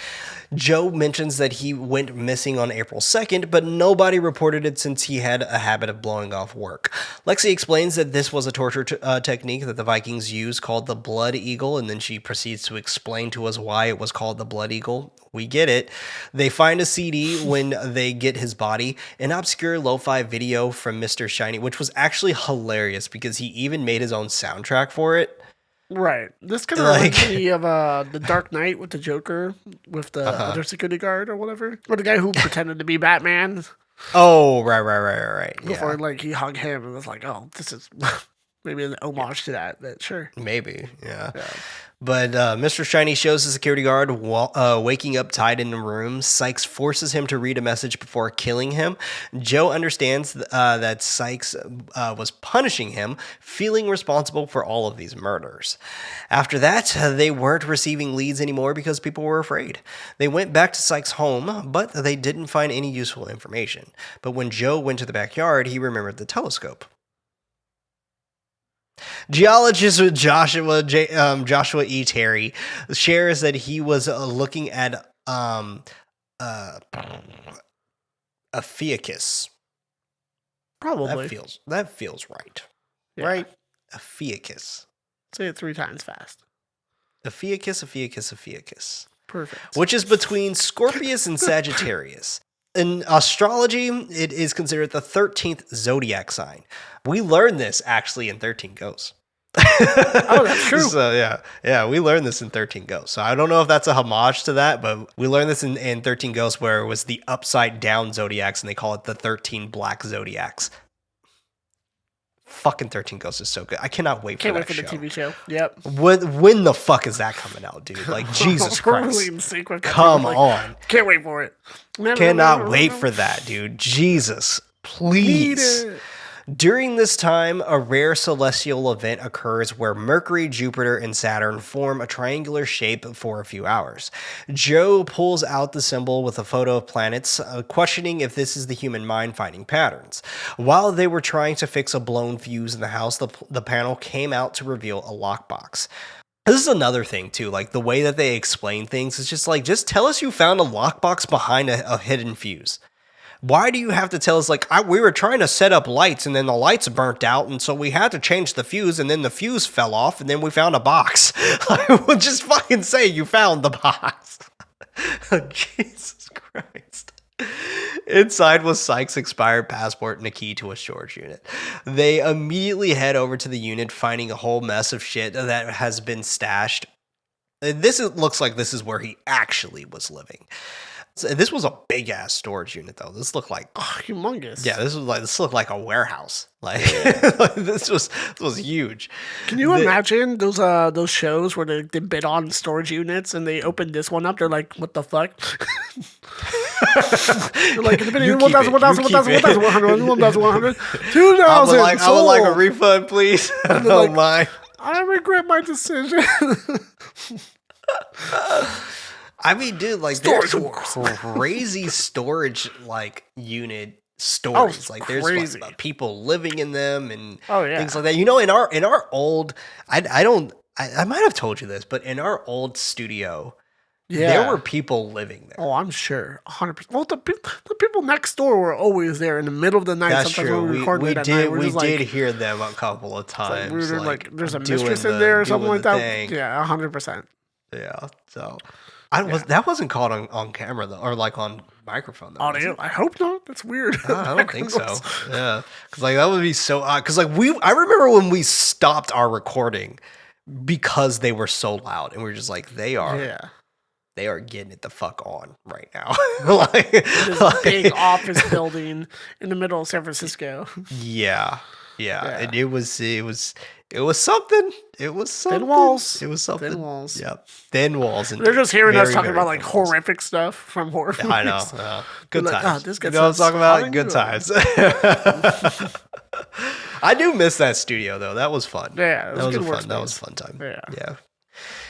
Joe mentions that he went missing on April 2nd, but nobody reported it since he had a habit of blowing off work. Lexi explains that this was a torture technique that the Vikings used called the Blood Eagle, and then she proceeds to explain to us why it was called the Blood Eagle. We get it. They find a CD when they get his body, an obscure lo-fi video from Mr. Shiny, which was actually hilarious because he even made his own soundtrack for it. Right. This kind of reminds me of the Dark Knight with the Joker, with the other security guard or whatever, or the guy who pretended to be Batman. Oh, right. Before Yeah. like he hugged him and was like, "Oh, this is maybe an homage to that." But sure. Maybe, yeah. Yeah. But Mr. Shiny shows the security guard waking up tied in the room. Sykes forces him to read a message before killing him. Joe understands that Sykes was punishing him, feeling responsible for all of these murders. After that, they weren't receiving leads anymore because people were afraid. They went back to Sykes' home, but they didn't find any useful information. But when Joe went to the backyard, he remembered the telescope. Geologist Joshua E. Terry shares that he was looking at a fiacus. Probably. That feels right, Yeah. right? A fiacus. Say it 3 times fast. A fiacus. Perfect. Which is between Scorpius and Sagittarius. In astrology, it is considered the 13th zodiac sign. We learned this actually in 13 Ghosts. Oh, that's true. So yeah, we learned this in 13 Ghosts. So I don't know if that's a homage to that, but we learned this in 13 Ghosts, where it was the upside down zodiacs, and they call it the 13 black zodiacs. Fucking 13 Ghosts is so good. I cannot wait Can't for wait that for the show. TV show. Yep. When the fuck is that coming out, dude? Like, Jesus We're Christ. really in sync with that. Come Like, on. Can't wait for it. Cannot wait for that, dude. Jesus, please. Need it. During this time, a rare celestial event occurs where Mercury, Jupiter, and Saturn form a triangular shape for a few hours. Joe pulls out the symbol with a photo of planets, questioning if this is the human mind finding patterns. While they were trying to fix a blown fuse in the house, the panel came out to reveal a lockbox. This is another thing, too. Like, the way that they explain things is just like, just tell us you found a lockbox behind a hidden fuse. Why do you have to tell us, like, we were trying to set up lights and then the lights burnt out and so we had to change the fuse and then the fuse fell off and then we found a box? Like, well, just fucking say you found the box. Jesus Christ. Inside was Sykes' expired passport and a key to a storage unit. They immediately head over to the unit, finding a whole mess of shit that has been stashed. Looks like this is where he actually was living. So this was a big ass storage unit, though. This looked like humongous. Yeah, this looked like a warehouse. Like, this was huge. Can you imagine those shows where they bid on storage units and they open this one up? They're like, what the fuck? They're like, 1,000, 1,100, 2,000. I would like a refund, please. I don't mind. I regret my decision. I mean, dude, like there's some crazy storage like unit stories. Like there's people living in them and things like that. You know, in our old, I might have told you this, but in our old studio, there were people living there. Oh, I'm sure, 100%. Well, the people next door were always there in the middle of the night. That's sometimes true. when we record late at night, we did hear them a couple of times. We were like, there's a mistress in there or something like that. Thing. Yeah, 100%. Yeah, so. That wasn't caught on camera though, or like on microphone though. Audio? I hope not. That's weird. I don't think so. Yeah, because like that would be so odd. Because like I remember when we stopped our recording because they were so loud, and we were just like, they are getting it the fuck on right now. Like this big office building in the middle of San Francisco. Yeah. And it was something. It was something. Thin walls. It was something. Thin walls. Yep. Thin walls. And they're just hearing us talking about like horrific stuff from horror movies. I know. Good times. Like, this you know what I'm talking about? Good times. I do miss that studio though. That was fun. Yeah, that was fun. That was a fun time. Yeah.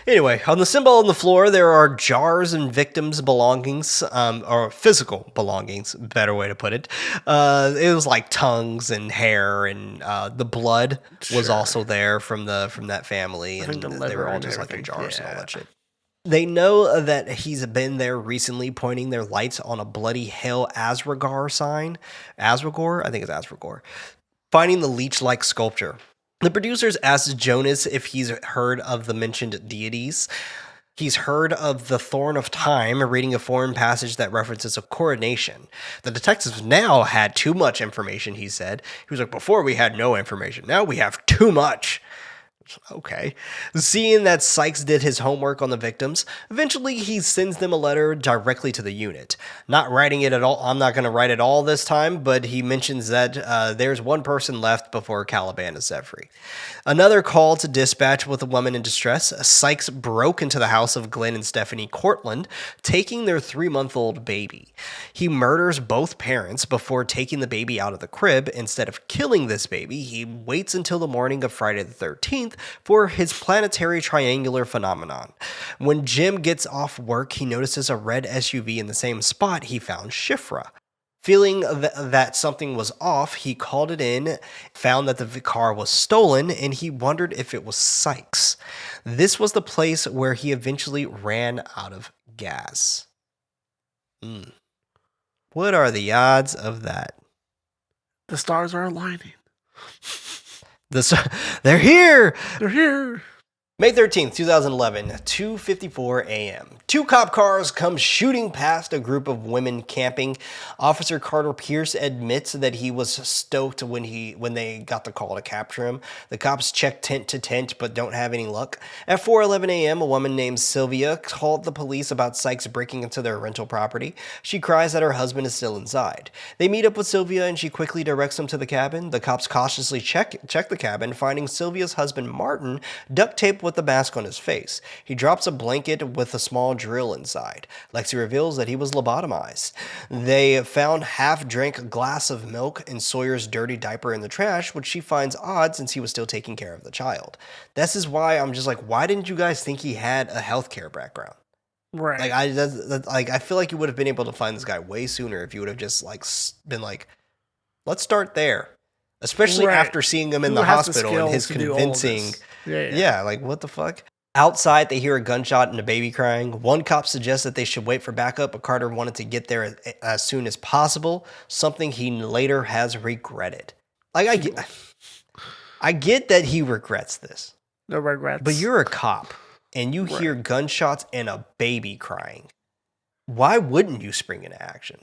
Anyway, on the symbol on the floor, there are jars and victims' belongings, or physical belongings, better way to put it. It was like tongues and hair, and the blood was also there from that family, and they were all just like in jars and all that shit. They know that he's been there recently, pointing their lights on a bloody Hail Asragar sign. Asragor? I think it's Asragor. Finding the leech-like sculpture. The producers asked Jonas if he's heard of the mentioned deities. He's heard of the Thorn of Time, reading a foreign passage that references a coronation. The detectives now had too much information, he said. He was like, before we had no information. Now we have too much. Okay. Seeing that Sykes did his homework on the victims, eventually he sends them a letter directly to the unit. Not writing it at all. I'm not going to write it all this time, but he mentions that there's one person left before Caliban is set free. Another call to dispatch with a woman in distress. Sykes broke into the house of Glenn and Stephanie Cortland, taking their 3-month-old baby. He murders both parents before taking the baby out of the crib. Instead of killing this baby, he waits until the morning of Friday the 13th for his planetary triangular phenomenon. When Jim gets off work, he notices a red SUV in the same spot he found Shifra. Feeling that something was off, he called it in, found that the car was stolen, and he wondered if it was Sykes. This was the place where he eventually ran out of gas. What are the odds of that? The stars are aligning. They're here! They're here! May 13th, 2011, 2:54 a.m. 2 cop cars come shooting past a group of women camping. Officer Carter Pierce admits that he was stoked when they got the call to capture him. The cops check tent to tent but don't have any luck. At 4:11 a.m., a woman named Sylvia called the police about Sykes breaking into their rental property. She cries that her husband is still inside. They meet up with Sylvia and she quickly directs them to the cabin. The cops cautiously check the cabin, finding Sylvia's husband Martin duct taped with the mask on his face. He drops a blanket with a small drill inside. Lexi reveals that he was lobotomized. They found half-drank glass of milk and Sawyer's dirty diaper in the trash, which she finds odd since he was still taking care of the child. This is why I'm just like, why didn't you guys think he had a healthcare background? Right. Like I feel like you would have been able to find this guy way sooner if you would have just like been like, let's start there. Especially after seeing him in the hospital and his convincing. Yeah, like what the fuck? Outside, they hear a gunshot and a baby crying. One cop suggests that they should wait for backup, but Carter wanted to get there as soon as possible, something he later has regretted. Like, I get that he regrets this. No regrets. But you're a cop, and you hear gunshots and a baby crying. Why wouldn't you spring into action?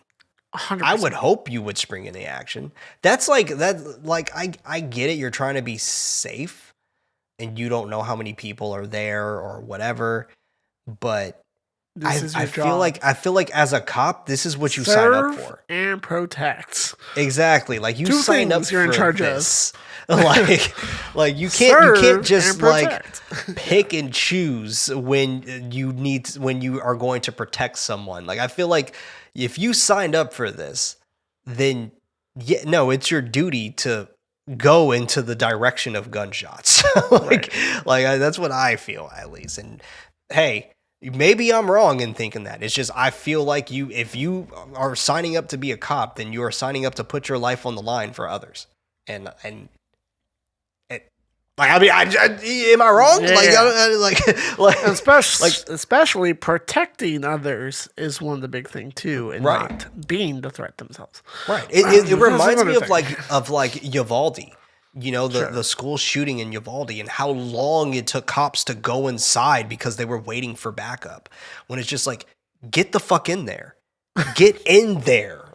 100%. I would hope you would spring into action. That's like that. Like I get it. You're trying to be safe, and you don't know how many people are there or whatever. But This is your job. I feel like as a cop, this is what you sign up for. And protect. Exactly. Like you Two sign up things you're in for charge this. Like you can't just like pick and choose when you are going to protect someone. Like I feel like if you signed up for this, then it's your duty to go into the direction of gunshots. That's what I feel, at least. And hey, maybe I'm wrong in thinking that. It's just I feel like if you are signing up to be a cop, then you are signing up to put your life on the line for others. And am I wrong? Yeah. Especially practing others is one of the big things too, and not being the threat themselves. Right. It reminds me of Uvalde. You know, the school shooting in Uvalde and how long it took cops to go inside because they were waiting for backup. When it's just like, get the fuck in there. Get in there.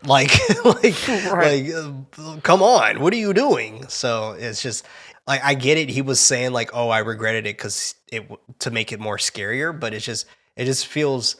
Come on. What are you doing? So it's just like, I get it. He was saying like, oh, I regretted it because to make it more scarier, but it just feels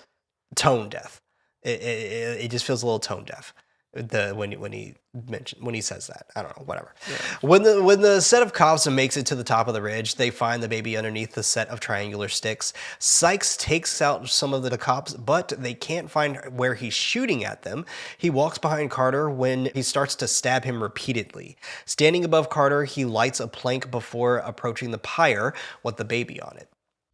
tone deaf. It just feels a little tone deaf. When he says that, I don't know, whatever. Yeah. When the set of cops makes it to the top of the ridge, they find the baby underneath the set of triangular sticks. Sykes takes out some of the cops, but they can't find where he's shooting at them. He walks behind Carter when he starts to stab him repeatedly. Standing above Carter, he lights a plank before approaching the pyre with the baby on it.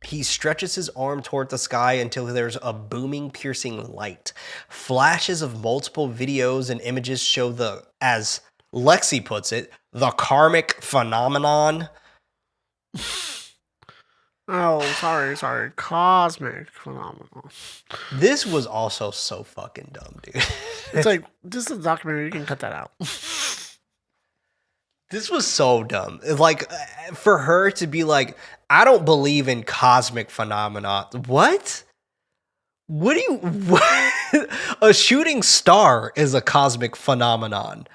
He stretches his arm toward the sky until there's a booming, piercing light. Flashes of multiple videos and images show as Lexi puts it, the karmic phenomenon. Oh, sorry. Cosmic phenomenon. This was also so fucking dumb, dude. It's like, this is a documentary, you can cut that out. This was so dumb. Like, for her to be like, I don't believe in cosmic phenomena. What? What? A shooting star is a cosmic phenomenon.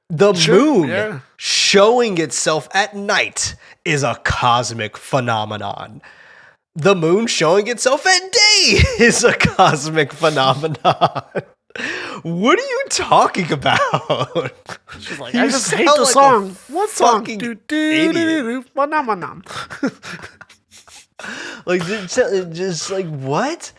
The moon showing itself at night is a cosmic phenomenon. The moon showing itself at day is a cosmic phenomenon. What are you talking about? She's like, I just hate the song. What song? Phenomenon. Like, just like, what?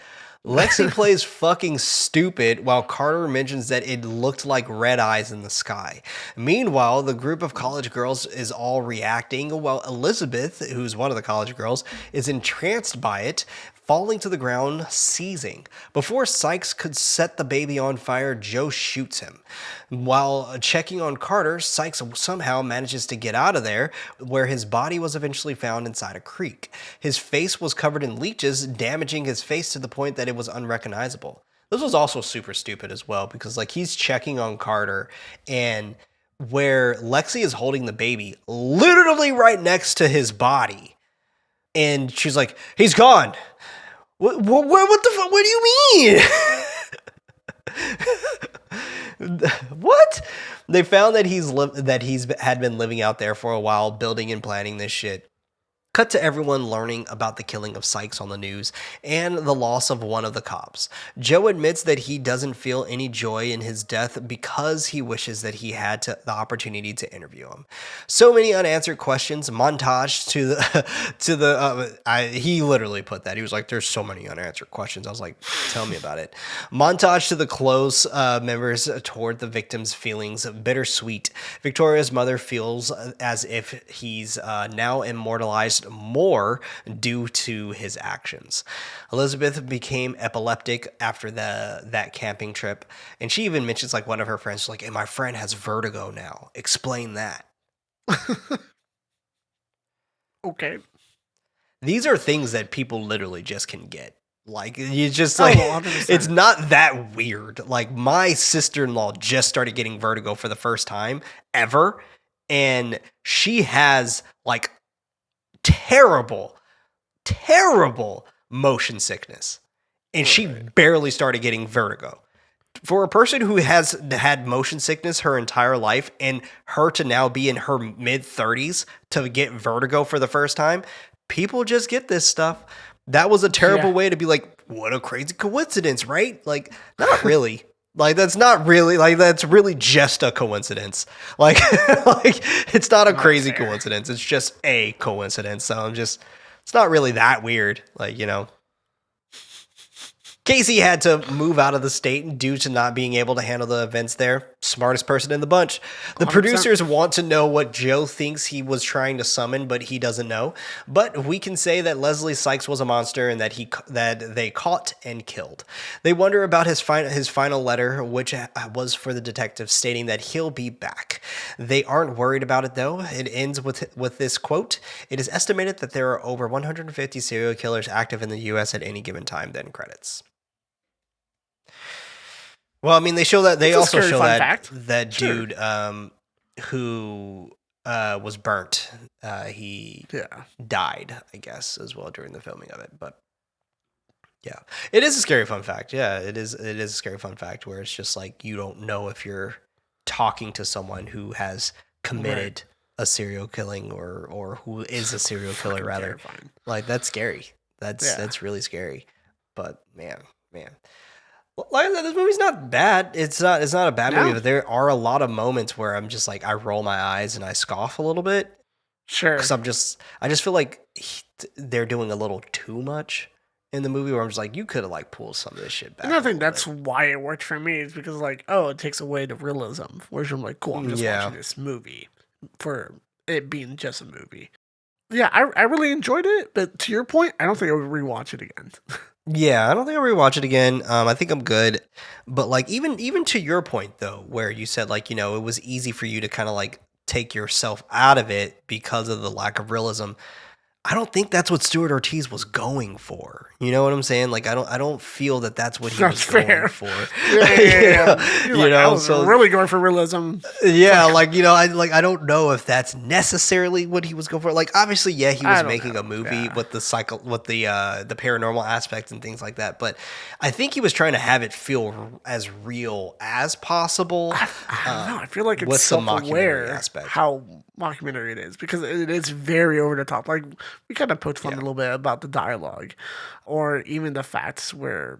Lexi plays fucking stupid while Carter mentions that it looked like red eyes in the sky. Meanwhile, the group of college girls is all reacting while Elizabeth, who's one of the college girls, is entranced by it, falling to the ground, seizing. Before Sykes could set the baby on fire, Joe shoots him. While checking on Carter, Sykes somehow manages to get out of there, where his body was eventually found inside a creek. His face was covered in leeches, damaging his face to the point that it was unrecognizable. This was also super stupid as well, because like he's checking on Carter, and where Lexi is holding the baby, literally right next to his body. And she's like, he's gone. What the fuck? What do you mean? What? They found that he's had been living out there for a while, building and planning this shit. Cut to everyone learning about the killing of Sykes on the news and the loss of one of the cops. Joe admits that he doesn't feel any joy in his death because he wishes that he had the opportunity to interview him. So many unanswered questions, montage he literally put that. He was like, there's so many unanswered questions. I was like, tell me about it. Montage to the close members toward the victim's feelings, bittersweet. Victoria's mother feels as if he's now immortalized more due to his actions. Elizabeth became epileptic after that camping trip, and she even mentions like one of her friends like, hey, my friend has vertigo now. Explain that. Okay. These are things that people literally just can get. Like, you just like, it's not that weird. Like, my sister-in-law just started getting vertigo for the first time ever, and she has like terrible motion sickness, and she barely started getting vertigo. For a person who has had motion sickness her entire life, and her to now be in her mid-30s to get vertigo for the first time, people just get this stuff. That was a terrible way to be like, what a crazy coincidence, right? Like, not really. Like, that's not really, like, that's really just a coincidence. Like, like it's not a crazy coincidence. It's just a coincidence. So it's not really that weird. Like, you know. Casey had to move out of the state due to not being able to handle the events there. Smartest person in the bunch. The 100%. Producers want to know what Joe thinks he was trying to summon, but he doesn't know. But we can say that Leslie Sykes was a monster and that they caught and killed. They wonder about his final letter, which was for the detective, stating that he'll be back. They aren't worried about it, though. It ends with this quote: "It is estimated that there are over 150 serial killers active in the U.S. at any given time." Then credits. Well, I mean, they show that they also show that dude who was burnt. He died, I guess, as well during the filming of it. But yeah, it is a scary fun fact. Yeah, it is. It is a scary fun fact where it's just like you don't know if you're talking to someone who has committed a serial killing or who is a serial killer rather. Terrifying. Like, that's scary. That's really scary. But man. Like I said, this movie's not bad. It's not a bad movie, but there are a lot of moments where I'm just like, I roll my eyes and I scoff a little bit. Sure. Because I just feel like they're doing a little too much in the movie where I'm just like, you could have like pulled some of this shit back. And I think that's why it worked for me, is because like, it takes away the realism. Whereas I'm like, cool, I'm just watching this movie for it being just a movie. Yeah, I really enjoyed it, but to your point, I don't think I would rewatch it again. Yeah, I don't think I'll rewatch it again. I think I'm good. But like even to your point though, where you said like, you know, it was easy for you to kind of like take yourself out of it because of the lack of realism. I don't think that's what Stuart Ortiz was going for. You know what I'm saying? Like, I don't feel that that's what he was going for. Yeah. You know, I was really going for realism. Yeah, like, you know, I don't know if that's necessarily what he was going for. Like, obviously, yeah, he was making a movie with the paranormal aspects and things like that. But I think he was trying to have it feel as real as possible. I don't know. I feel like it's self-aware how mockumentary it is, because it is very over the top. Like, we kind of poked fun a little bit about the dialogue or even the facts where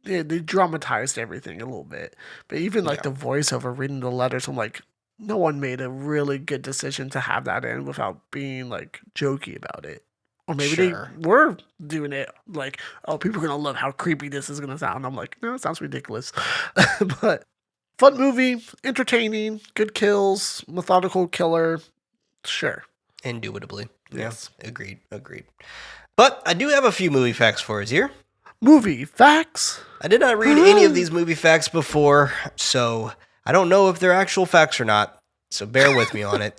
they dramatized everything a little bit. But even like the voiceover reading the letters, I'm like, no one made a really good decision to have that in without being like jokey about it. Or maybe they were doing it like, oh, people are going to love how creepy this is going to sound. I'm like, no, it sounds ridiculous. But fun movie, entertaining, good kills, methodical killer. Sure. Indubitably. Yes. Yeah, agreed. But I do have a few movie facts for us here. Movie facts? I did not read any of these movie facts before, so I don't know if they're actual facts or not. So bear with me on it.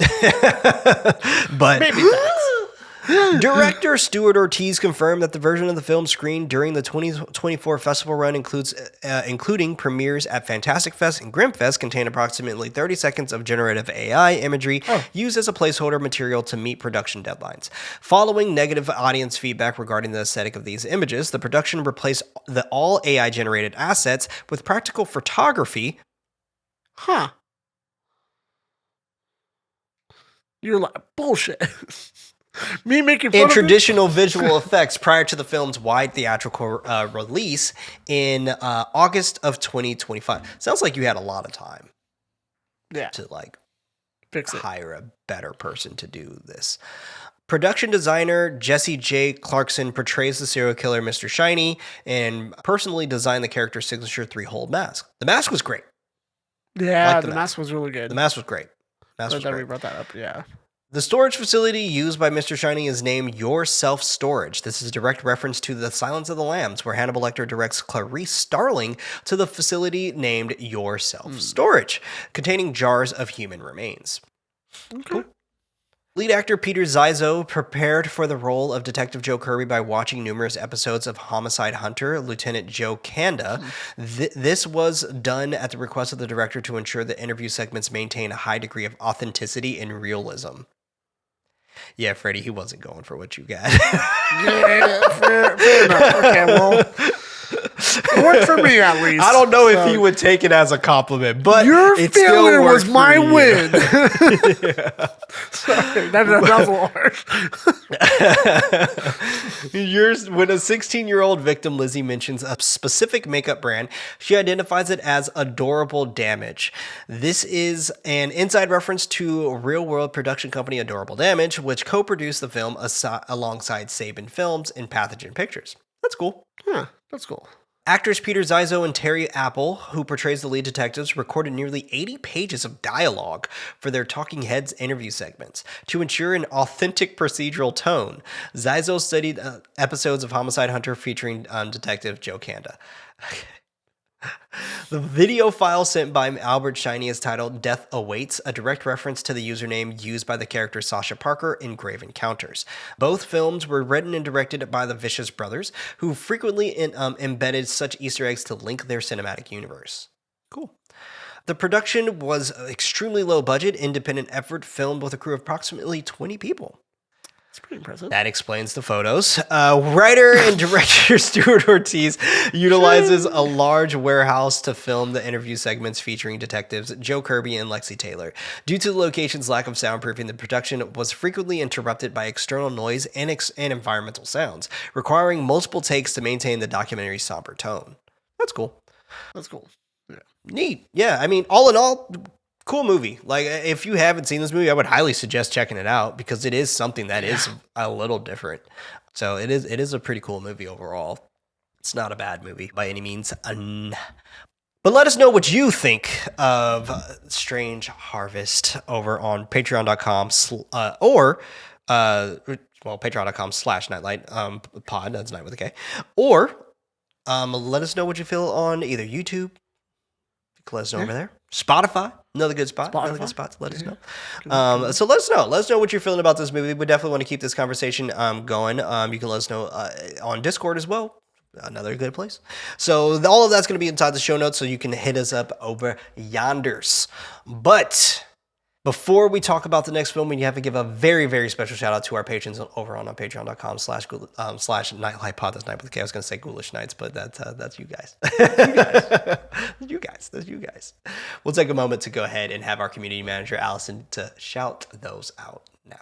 But maybe facts. Director Stuart Ortiz confirmed that the version of the film screened during the 2024 festival run including premieres at Fantastic Fest and Grimmfest, contained approximately 30 seconds of generative AI imagery used as a placeholder material to meet production deadlines. Following negative audience feedback regarding the aesthetic of these images, the production replaced all AI-generated assets with practical photography. You're like, bullshit. Me making fun and of traditional visual effects prior to the film's wide theatrical release in August of 2025. Sounds like you had a lot of time to like hire a better person to do this. Production designer Jesse J. Clarkson portrays the serial killer Mr. Shiny and personally designed the character's signature 3-hole mask. The mask was great. Yeah, the mask was really good. The mask was great. We brought that up, yeah. The storage facility used by Mr. Shiny is named Your Self Storage. This is a direct reference to The Silence of the Lambs, where Hannibal Lecter directs Clarice Starling to the facility named Your Self Storage, containing jars of human remains. Okay. Cool. Lead actor Peter Zizo prepared for the role of Detective Joe Kirby by watching numerous episodes of Homicide Hunter, Lieutenant Joe Kanda. This was done at the request of the director to ensure the interview segments maintain a high degree of authenticity and realism. Yeah, Freddie, he wasn't going for what you got. Yeah, fair enough. Okay, well, It worked for me at least. I don't know if he would take it as a compliment, but your it failure still was worked my for you. win. Sorry, that was a little harsh. When a 16-year-old victim, Lizzie, mentions a specific makeup brand, she identifies it as Adorable Damage. This is an inside reference to real-world production company Adorable Damage, which co-produced the film alongside Saban Films and Pathogen Pictures. That's cool. Huh, that's cool. Actors Peter Zizzo and Terry Apple, who portrays the lead detectives, recorded nearly 80 pages of dialogue for their Talking Heads interview segments to ensure an authentic procedural tone. Zizzo studied episodes of Homicide Hunter featuring Detective Joe Kanda. The video file sent by Albert Shiney is titled Death Awaits, a direct reference to the username used by the character Sasha Parker in Grave Encounters. Both films were written and directed by the Vicious Brothers, who frequently embedded such Easter eggs to link their cinematic universe. Cool. The production was extremely low budget, independent effort filmed with a crew of approximately 20 people. That's pretty impressive. That explains the photos. Writer and director Stuart Ortiz utilizes a large warehouse to film the interview segments featuring detectives Joe Kirby and Lexi Taylor. Due to the location's lack of soundproofing, the production was frequently interrupted by external noise and environmental sounds, requiring multiple takes to maintain the documentary's somber tone. That's cool. That's cool. Yeah. Neat. Yeah, I mean, all in all, cool movie. Like, if you haven't seen this movie, I would highly suggest checking it out because it is something that is a little different. So it is a pretty cool movie overall. It's not a bad movie by any means. But let us know what you think of Strange Harvest over on patreon.com or patreon.com/nightlight pod. That's night with a K. Or let us know what you feel on either YouTube. Let us know over there. Spotify, another good spot. Another good spot to let us know. So let us know. Let us know what you're feeling about this movie. We definitely want to keep this conversation going. You can let us know on Discord as well. Another good place. So all of that's going to be inside the show notes, so you can hit us up over yonders. But before we talk about the next film, we have to give a very, very special shout out to our patrons over on patreon.com/nightlightpod. That's night with a K. I was going to say Ghoulish Nights, but that's you guys. That's you guys. We'll take a moment to go ahead and have our community manager, Allison, to shout those out now.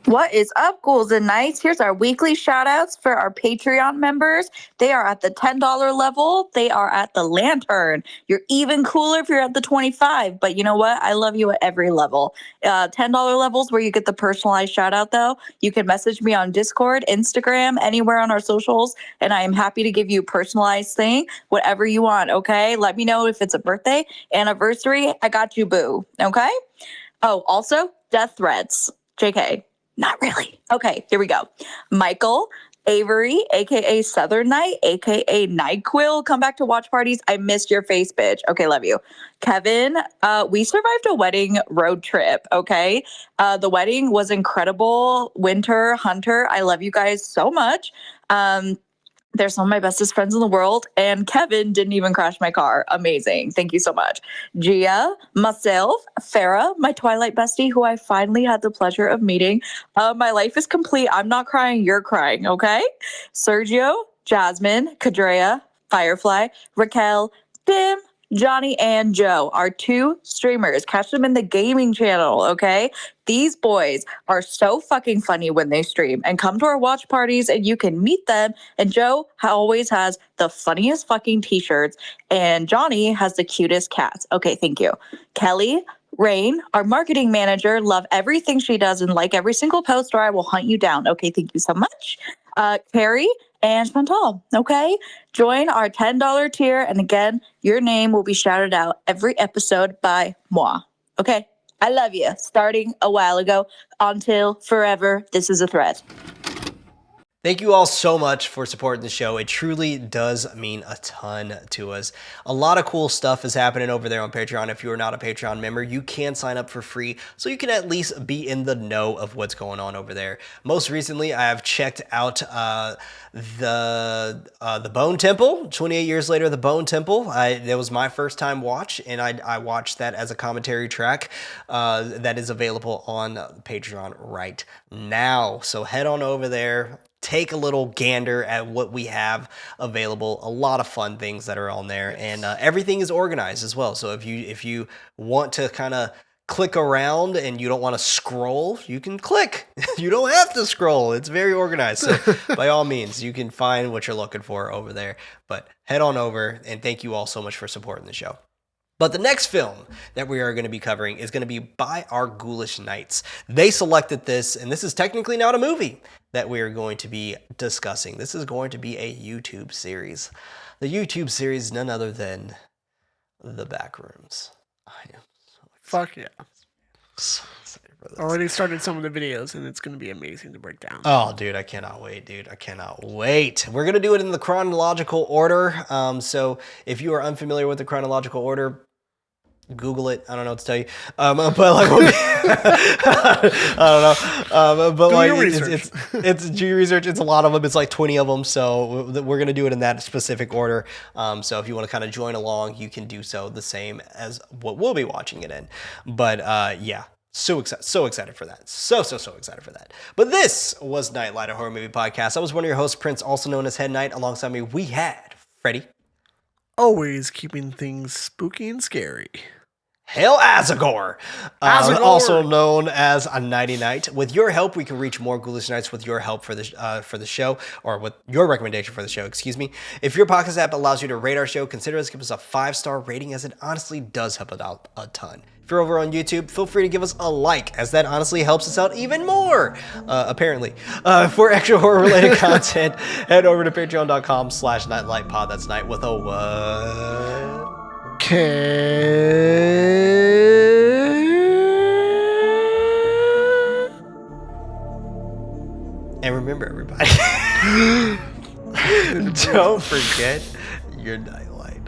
What is up, ghouls and knights? Here's our weekly shout outs for our Patreon members. They are at the $10 level. They are at the Lantern. You're even cooler if you're at the 25, but you know what? I love you at every level. $10 levels where you get the personalized shout out though. You can message me on Discord, Instagram, anywhere on our socials, and I am happy to give you a personalized thing, whatever you want, okay? Let me know if it's a birthday, anniversary, I got you, boo, okay? Oh, also, death threats. JK. Not really. Okay, here we go. Michael, Avery, aka Southern Night, aka Nyquil. Come back to watch parties. I missed your face, bitch. Okay, love you. Kevin, we survived a wedding road trip. Okay, the wedding was incredible. Winter, Hunter, I love you guys so much. They're some of my bestest friends in the world. And Kevin didn't even crash my car. Amazing. Thank you so much. Gia, myself, Farah, my Twilight bestie, who I finally had the pleasure of meeting. My life is complete. I'm not crying. You're crying. Okay. Sergio, Jasmine, Kadrea, Firefly, Raquel, Tim, Johnny, and Joe are 2 streamers. Catch them in the gaming channel, okay? These boys are so fucking funny when they stream. And come to our watch parties and you can meet them. And Joe always has the funniest fucking t-shirts. And Johnny has the cutest cats. Okay, thank you. Kelly, Rain, our marketing manager, love everything she does and like every single post, or I will hunt you down. Okay, thank you so much. Carrie and Chantal, okay? Join our $10 tier, and again, your name will be shouted out every episode by moi, okay? I love you. Starting a while ago, until forever, this is a threat. Thank you all so much for supporting the show. It truly does mean a ton to us. A lot of cool stuff is happening over there on Patreon. If you are not a Patreon member, you can sign up for free so you can at least be in the know of what's going on over there. Most recently, I have checked out the Bone Temple. 28 years later, the Bone Temple. That was my first time watch, and I watched that as a commentary track that is available on Patreon right now. So head on over there. take a little gander at what we have available. A lot of fun things that are on there, and everything is organized as well. So if you want to kind of click around and you don't want to scroll, you can click. You don't have to scroll. It's very organized. So by all means, you can find what you're looking for over there. But head on over, and thank you all so much for supporting the show. But the next film that we are going to be covering is going to be by our Ghoulish Knights. They selected this, and this is technically not a movie that we are going to be discussing. This is going to be a YouTube series. The YouTube series, none other than The Backrooms. I am Fuck yeah. so excited for this. Already started some of the videos, and it's going to be amazing to break down. Oh, dude, I cannot wait, dude. I cannot wait. We're going to do it in the chronological order. So if you are unfamiliar with the chronological order, Google it. I don't know what to tell you. But like, I don't know. But do like, your research. it's do your research. It's a lot of them. It's like 20 of them. So we're going to do it in that specific order. So if you want to kind of join along, you can do so the same as what we'll be watching it in. But yeah. So excited for that. So excited for that. But this was Nightlight, a horror movie podcast. I was one of your hosts, Prince, also known as Head Knight. Alongside me, we had Freddie. Always keeping things spooky and scary. Hail Azagor, also known as a Nighty Night. With your help, we can reach more Ghoulish Nights with your help for the show, or with your recommendation for the show, excuse me. If your podcast app allows you to rate our show, consider us, give us a 5-star rating, as it honestly does help us out a ton. If you're over on YouTube, feel free to give us a like, as that honestly helps us out even more, apparently. For extra horror-related content, head over to patreon.com/nightlightpod. That's night with a what? And remember, everybody, don't forget your nightlight.